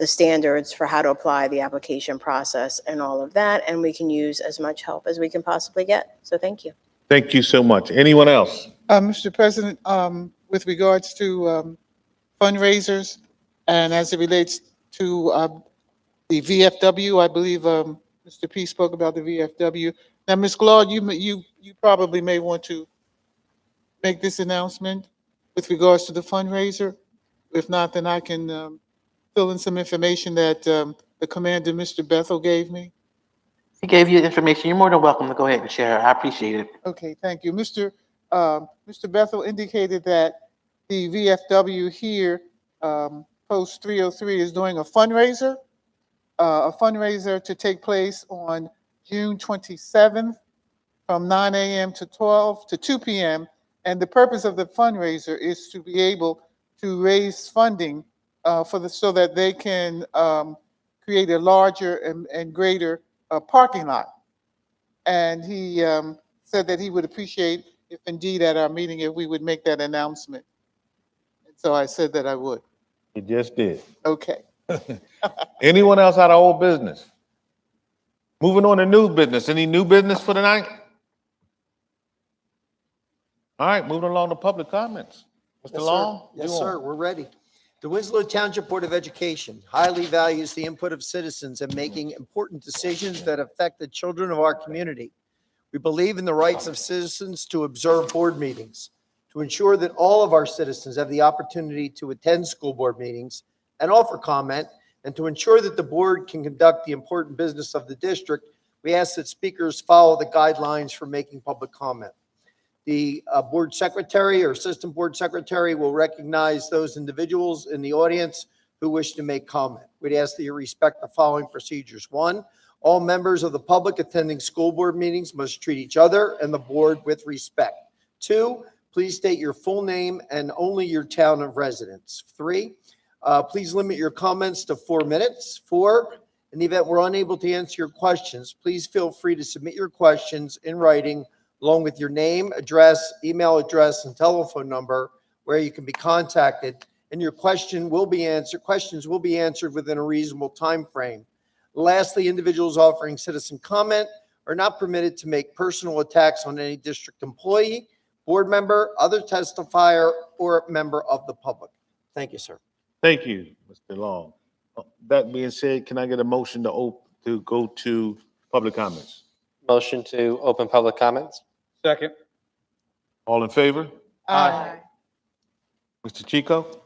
standards for how to apply the application process and all of that. And we can use as much help as we can possibly get. So thank you. Thank you so much. Anyone else? Mr. President, with regards to fundraisers and as it relates to the VFW, I believe Mr. P spoke about the VFW. Now, Ms. Claude, you probably may want to make this announcement with regards to the fundraiser. If not, then I can fill in some information that the commander, Mr. Bethel, gave me. He gave you the information. You're more than welcome to go ahead and share. I appreciate it. Okay, thank you. Mr. Bethel indicated that the VFW here, Post 303, is doing a fundraiser to take place on June 27th from 9 a.m. to 2 p.m. And the purpose of the fundraiser is to be able to raise funding so that they can create a larger and greater parking lot. And he said that he would appreciate if indeed at our meeting, if we would make that announcement. And so I said that I would. You just did. Okay. Anyone else out of old business? Moving on to new business. Any new business for tonight? All right, moving along to public comments. Mr. Yes, Long? sir. Yes, you on. sir. We're ready. The Winslow Township Board of Education highly values the input of citizens in making important decisions that affect the children of our community. We believe in the rights of citizens to observe board meetings, to ensure that all of our citizens have the opportunity to attend school board meetings and offer comment, and to ensure that the board can conduct the important business of the district. We ask that speakers follow the guidelines for making public comment. The board secretary or assistant board secretary will recognize those individuals in the audience who wish to make comment. We'd ask that you respect the following procedures. 1, all members of the public attending school board meetings must treat each other and the board with respect. 2, please state your full name and only your town of residence. 3, please limit your comments to 4 minutes. 4, in the event we're unable to answer your questions, please feel free to submit your questions in writing along with your name, address, email address, and telephone number where you can be contacted, and your questions will be answered within a reasonable time frame. Lastly, individuals offering citizen comment are not permitted to make personal attacks on any district employee, board member, other testifier, or member of the public. Thank you, sir. Thank you, Mr. Long. That being said, can I get a motion to go to public comments? Motion to open public comments. Second. All in favor? Aye. Mr. Chico?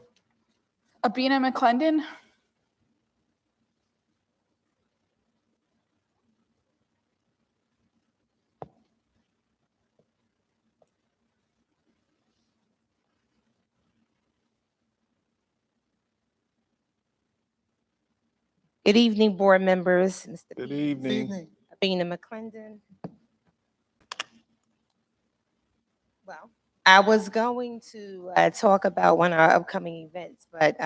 Abina McClendon. Good evening, board members. Mr. Good evening. Abina McClendon. Well, I was going to talk about one of our upcoming events, but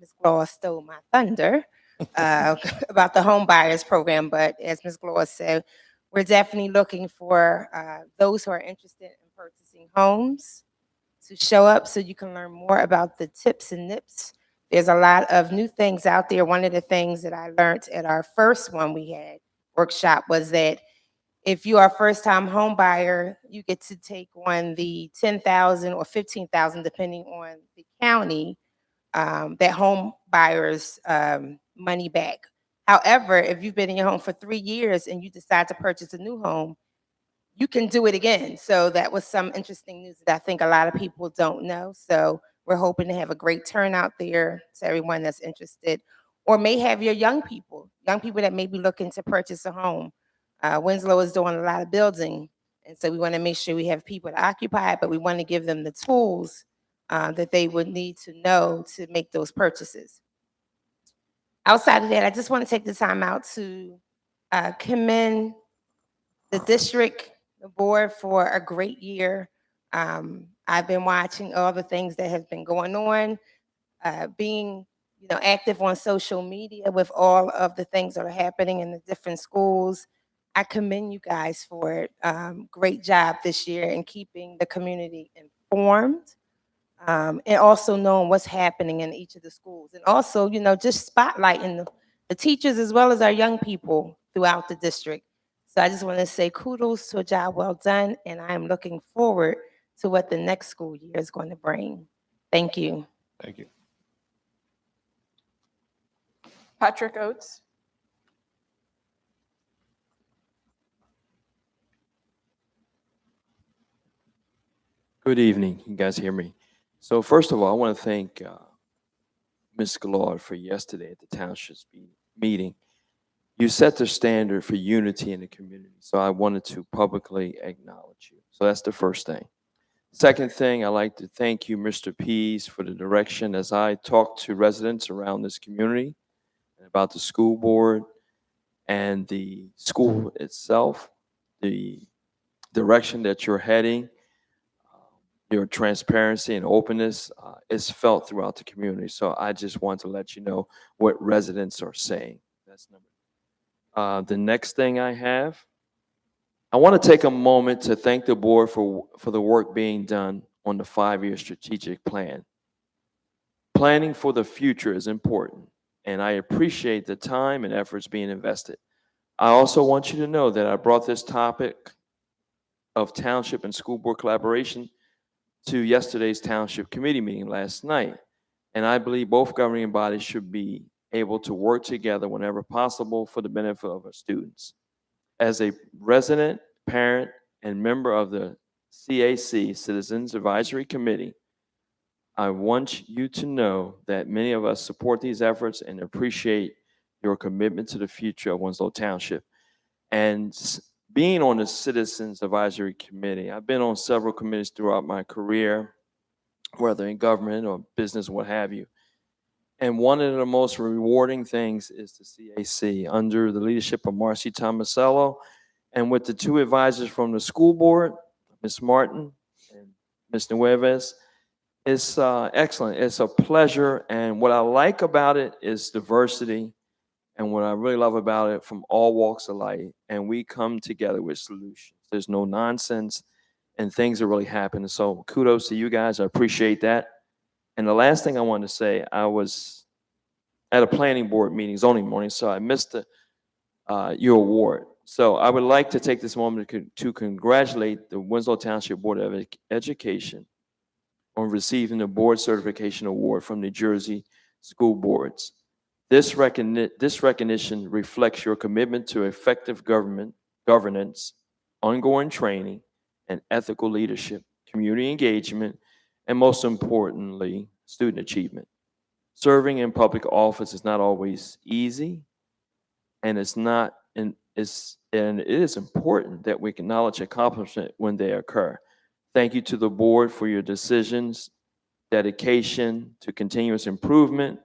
Ms. Gloss stole my thunder about the home buyers program. But as Ms. Gloss said, we're definitely looking for those who are interested in purchasing homes to show up so you can learn more about the tips and nips. There's a lot of new things out there. One of the things that I learned at our first one we had workshop was that if you are a first-time home buyer, you get to take on the $10,000 or $15,000, depending on the county, that home buyers money back. However, if you've been in your home for 3 years and you decide to purchase a new home, you can do it again. So that was some interesting news that I think a lot of people don't know. So we're hoping to have a great turnout there to everyone that's interested, or may have your young people that may be looking to purchase a home. Winslow is doing a lot of building, and so we want to make sure we have people to occupy it, but we want to give them the tools that they would need to know to make those purchases. Outside of that, I just want to take the time out to commend the district, the board for a great year. I've been watching all the things that have been going on, being active on social media with all of the things that are happening in the different schools. I commend you guys for it. Great job this year in keeping the community informed, and also knowing what's happening in each of the schools. And also, just spotlighting the teachers as well as our young people throughout the district. So I just want to say kudos to a job well done, and I am looking forward to what the next school year is going to bring. Thank you. Thank you. Patrick Oates. Good evening. You guys hear me? So first of all, I want to thank Ms. Gallard for yesterday at the township meeting. You set the standard for unity in the community, so I wanted to publicly acknowledge you. So that's the first thing. Second thing, I'd like to thank you, Mr. Pease, for the direction as I talk to residents around this community about the school board and the school itself, the direction that you're heading. Your transparency and openness is felt throughout the community. So I just want to let you know what residents are saying. That's number. The next thing I want to take a moment to thank the board for the work being done on the 5-year strategic plan. Planning for the future is important, and I appreciate the time and efforts being invested. I also want you to know that I brought this topic of township and school board collaboration to yesterday's township committee meeting last night. And I believe both governing bodies should be able to work together whenever possible for the benefit of our students. As a resident, parent, and member of the CAC, Citizens Advisory Committee, I want you to know that many of us support these efforts and appreciate your commitment to the future of Winslow Township. And being on the Citizens Advisory Committee, I've been on several committees throughout my career, whether in government or business, what have you. And one of the most rewarding things is the CAC under the leadership of Marcy Tomasello, and with the two advisors from the school board, Ms. Martin and Ms. Nueves. It's excellent. It's a pleasure. And what I like about it is diversity. And what I really love about it, from all walks of life. And we come together with solutions. There's no nonsense and things are really happening. So kudos to you guys. I appreciate that. And the last thing I wanted to say, I was at a planning board meeting, zoning morning, so I missed your award. So I would like to take this moment to congratulate the Winslow Township Board of Education on receiving the Board Certification Award from New Jersey School Boards. This recognition reflects your commitment to effective governance, ongoing training, and ethical leadership, community engagement, and most importantly, student achievement. Serving in public office is not always easy, and it is important that we acknowledge accomplishment when they occur. Thank you to the board for your decisions, dedication to continuous improvement,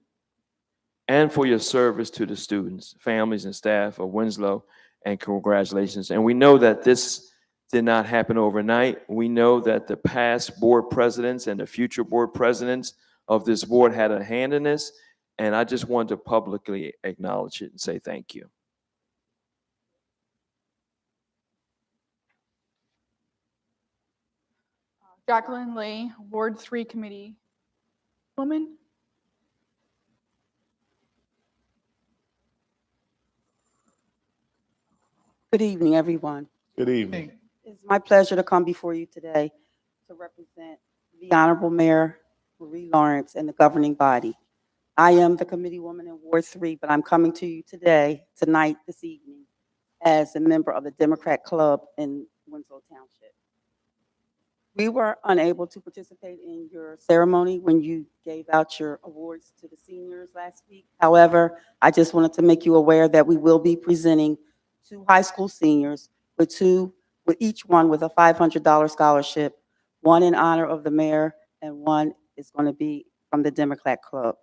and for your service to the students, families, and staff of Winslow, and congratulations. And we know that this did not happen overnight. We know that the past board presidents and the future board presidents of this board had a hand in this, and I just wanted to publicly acknowledge it and say thank you. Jacqueline Lee, Ward 3 Committee Woman. Good evening, everyone. Good evening. It's my pleasure to come before you today to represent the Honorable Mayor Marie Lawrence and the governing body. I am the committee woman in Ward 3, but I'm coming to you today, tonight, this evening, as a member of the Democrat Club in Winslow Township. We were unable to participate in your ceremony when you gave out your awards to the seniors last week. However, I just wanted to make you aware that we will be presenting 2 high school seniors with each one with a $500 scholarship, one in honor of the mayor and one is going to be from the Democrat Club.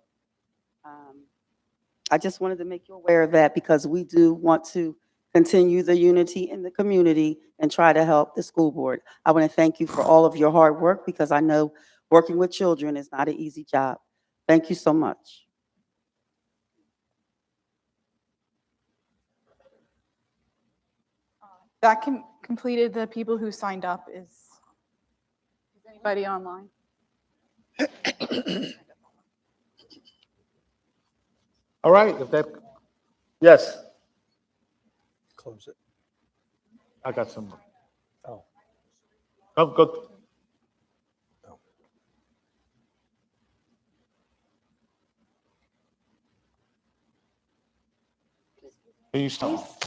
I just wanted to make you aware of that because we do want to continue the unity in the community and try to help the school board. I want to thank you for all of your hard work because I know working with children is not an easy job. Thank you so much. That completed the people who signed up. Is anybody online? All right, yes. Close it. I got some. Oh. Go. Can you stop?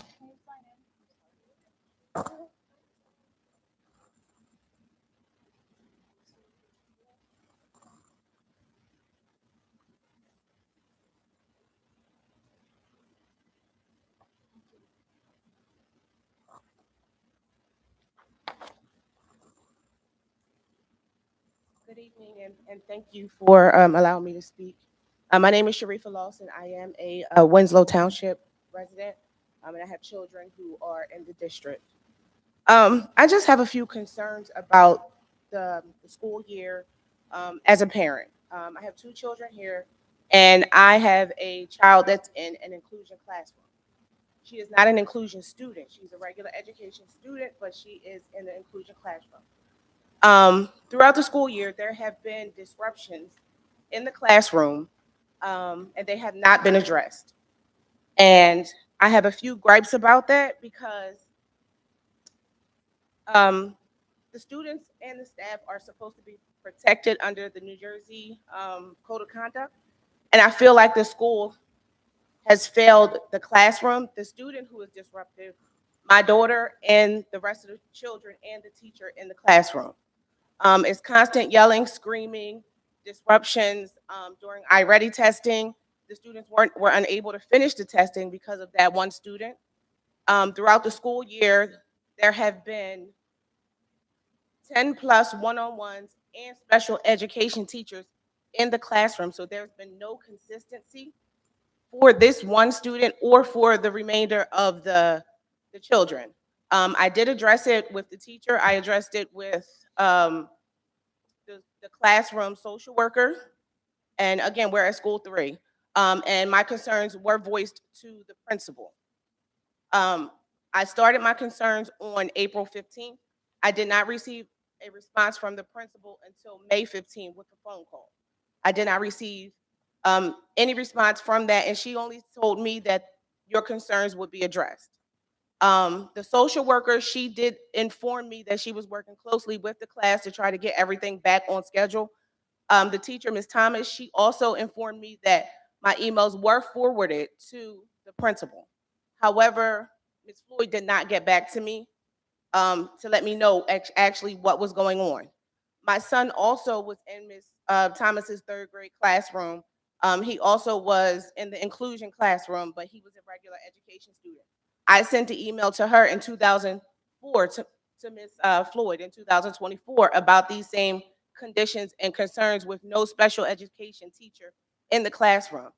Good evening, and thank you for allowing me to speak. My name is Sharifa Lawson. I am a Winslow Township resident, and I have children who are in the district. I just have a few concerns about the school year as a parent. I have 2 children here, and I have a child that's in an inclusion classroom. She is not an inclusion student. She's a regular education student, but she is in the inclusion classroom. Throughout the school year, there have been disruptions in the classroom, and they have not been addressed. And I have a few gripes about that because the students and the staff are supposed to be protected under the New Jersey Code of Conduct. And I feel like the school has failed the classroom, the student who is disruptive, my daughter, and the rest of the children and the teacher in the classroom. It's constant yelling, screaming, disruptions during I-Ready testing. The students were unable to finish the testing because of that one student. Throughout the school year, there have been 10 plus one-on-ones and special education teachers in the classroom. So there's been no consistency for this one student or for the remainder of the children. I did address it with the teacher. I addressed it with the classroom social worker. And again, we're at school 3. And my concerns were voiced to the principal. I started my concerns on April 15th. I did not receive a response from the principal until May 15th with a phone call. I did not receive any response from that, and she only told me that your concerns would be addressed. The social worker, she did inform me that she was working closely with the class to try to get everything back on schedule. The teacher, Ms. Thomas, she also informed me that my emails were forwarded to the principal. However, Ms. Floyd did not get back to me to let me know actually what was going on. My son also was in Ms. Thomas's 3rd grade classroom. He also was in the inclusion classroom, but he was a regular education student. I sent an email to her in 2004 to Ms. Floyd in 2024 about these same conditions and concerns with no special education teacher in the classroom.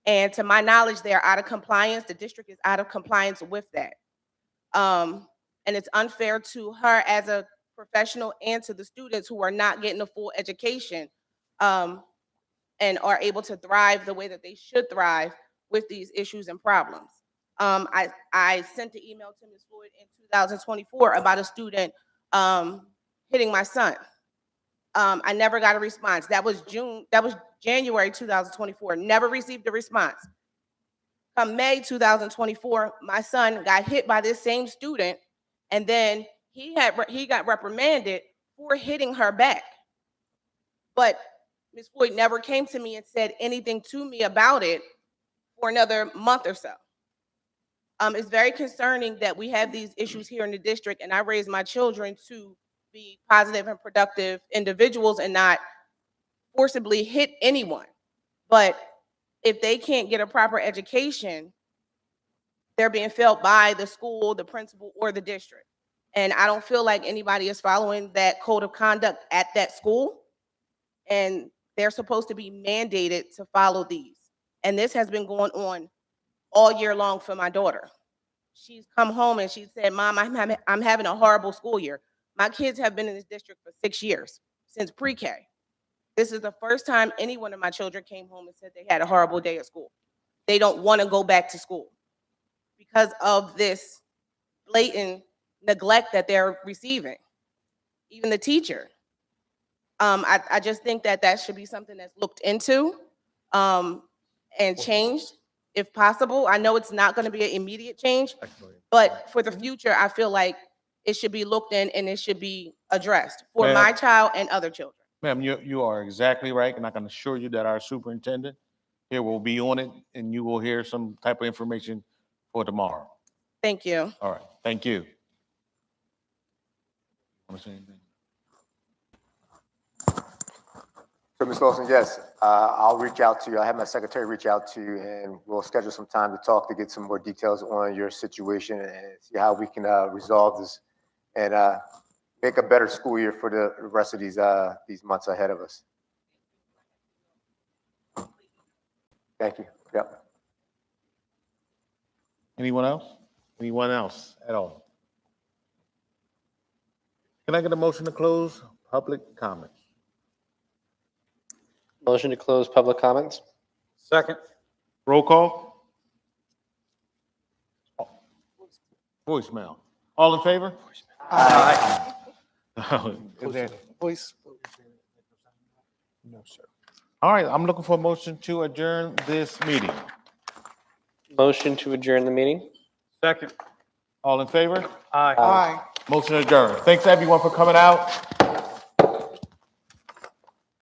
And to my knowledge, they're out of compliance. The district is out of compliance with that. And it's unfair to her as a professional and to the students who are not getting a full education and are able to thrive the way that they should thrive with these issues and problems. I sent an email to Ms. Floyd in 2024 about a student hitting my son. I never got a response. That was January 2024. Never received a response. Come May 2024, my son got hit by this same student, and then he got reprimanded for hitting her back. But Ms. Floyd never came to me and said anything to me about it for another month or so. It's very concerning that we have these issues here in the district, and I raise my children to be positive and productive individuals and not forcibly hit anyone. But if they can't get a proper education, they're being failed by the school, the principal, or the district. And I don't feel like anybody is following that code of conduct at that school. And they're supposed to be mandated to follow these. And this has been going on all year long for my daughter. She's come home and she said, Mom, I'm having a horrible school year. My kids have been in this district for 6 years, since pre-K. This is the first time any one of my children came home and said they had a horrible day at school. They don't want to go back to school because of this blatant neglect that they're receiving. Even the teacher. I just think that that should be something that's looked into and changed if possible. I know it's not going to be an immediate change, but for the future, I feel like it should be looked in and it should be addressed for Ma'am. my child and other children. Ma'am, you are exactly right, and I can assure you that our superintendent here will be on it, and you will hear some type of information for tomorrow. Thank you. All right, thank you. Want to say anything? So, Ms. Lawson, yes, I'll reach out to you. I'll have my secretary reach out to you, and we'll schedule some time to talk to get some more details on your situation and see how we can resolve this and make a better school year for the rest of these months ahead of us. Thank you. Yep. Anyone else? Anyone else at all? Can I get a motion to close public comments? Motion to close public comments? Second. Roll call? Voicemail. All in favor? Aye. Is there- Voice. No, sir. All right, I'm looking for a motion to adjourn this meeting. Motion to adjourn the meeting? Second. All in favor? Aye. Motion adjourned. Thanks everyone for coming out.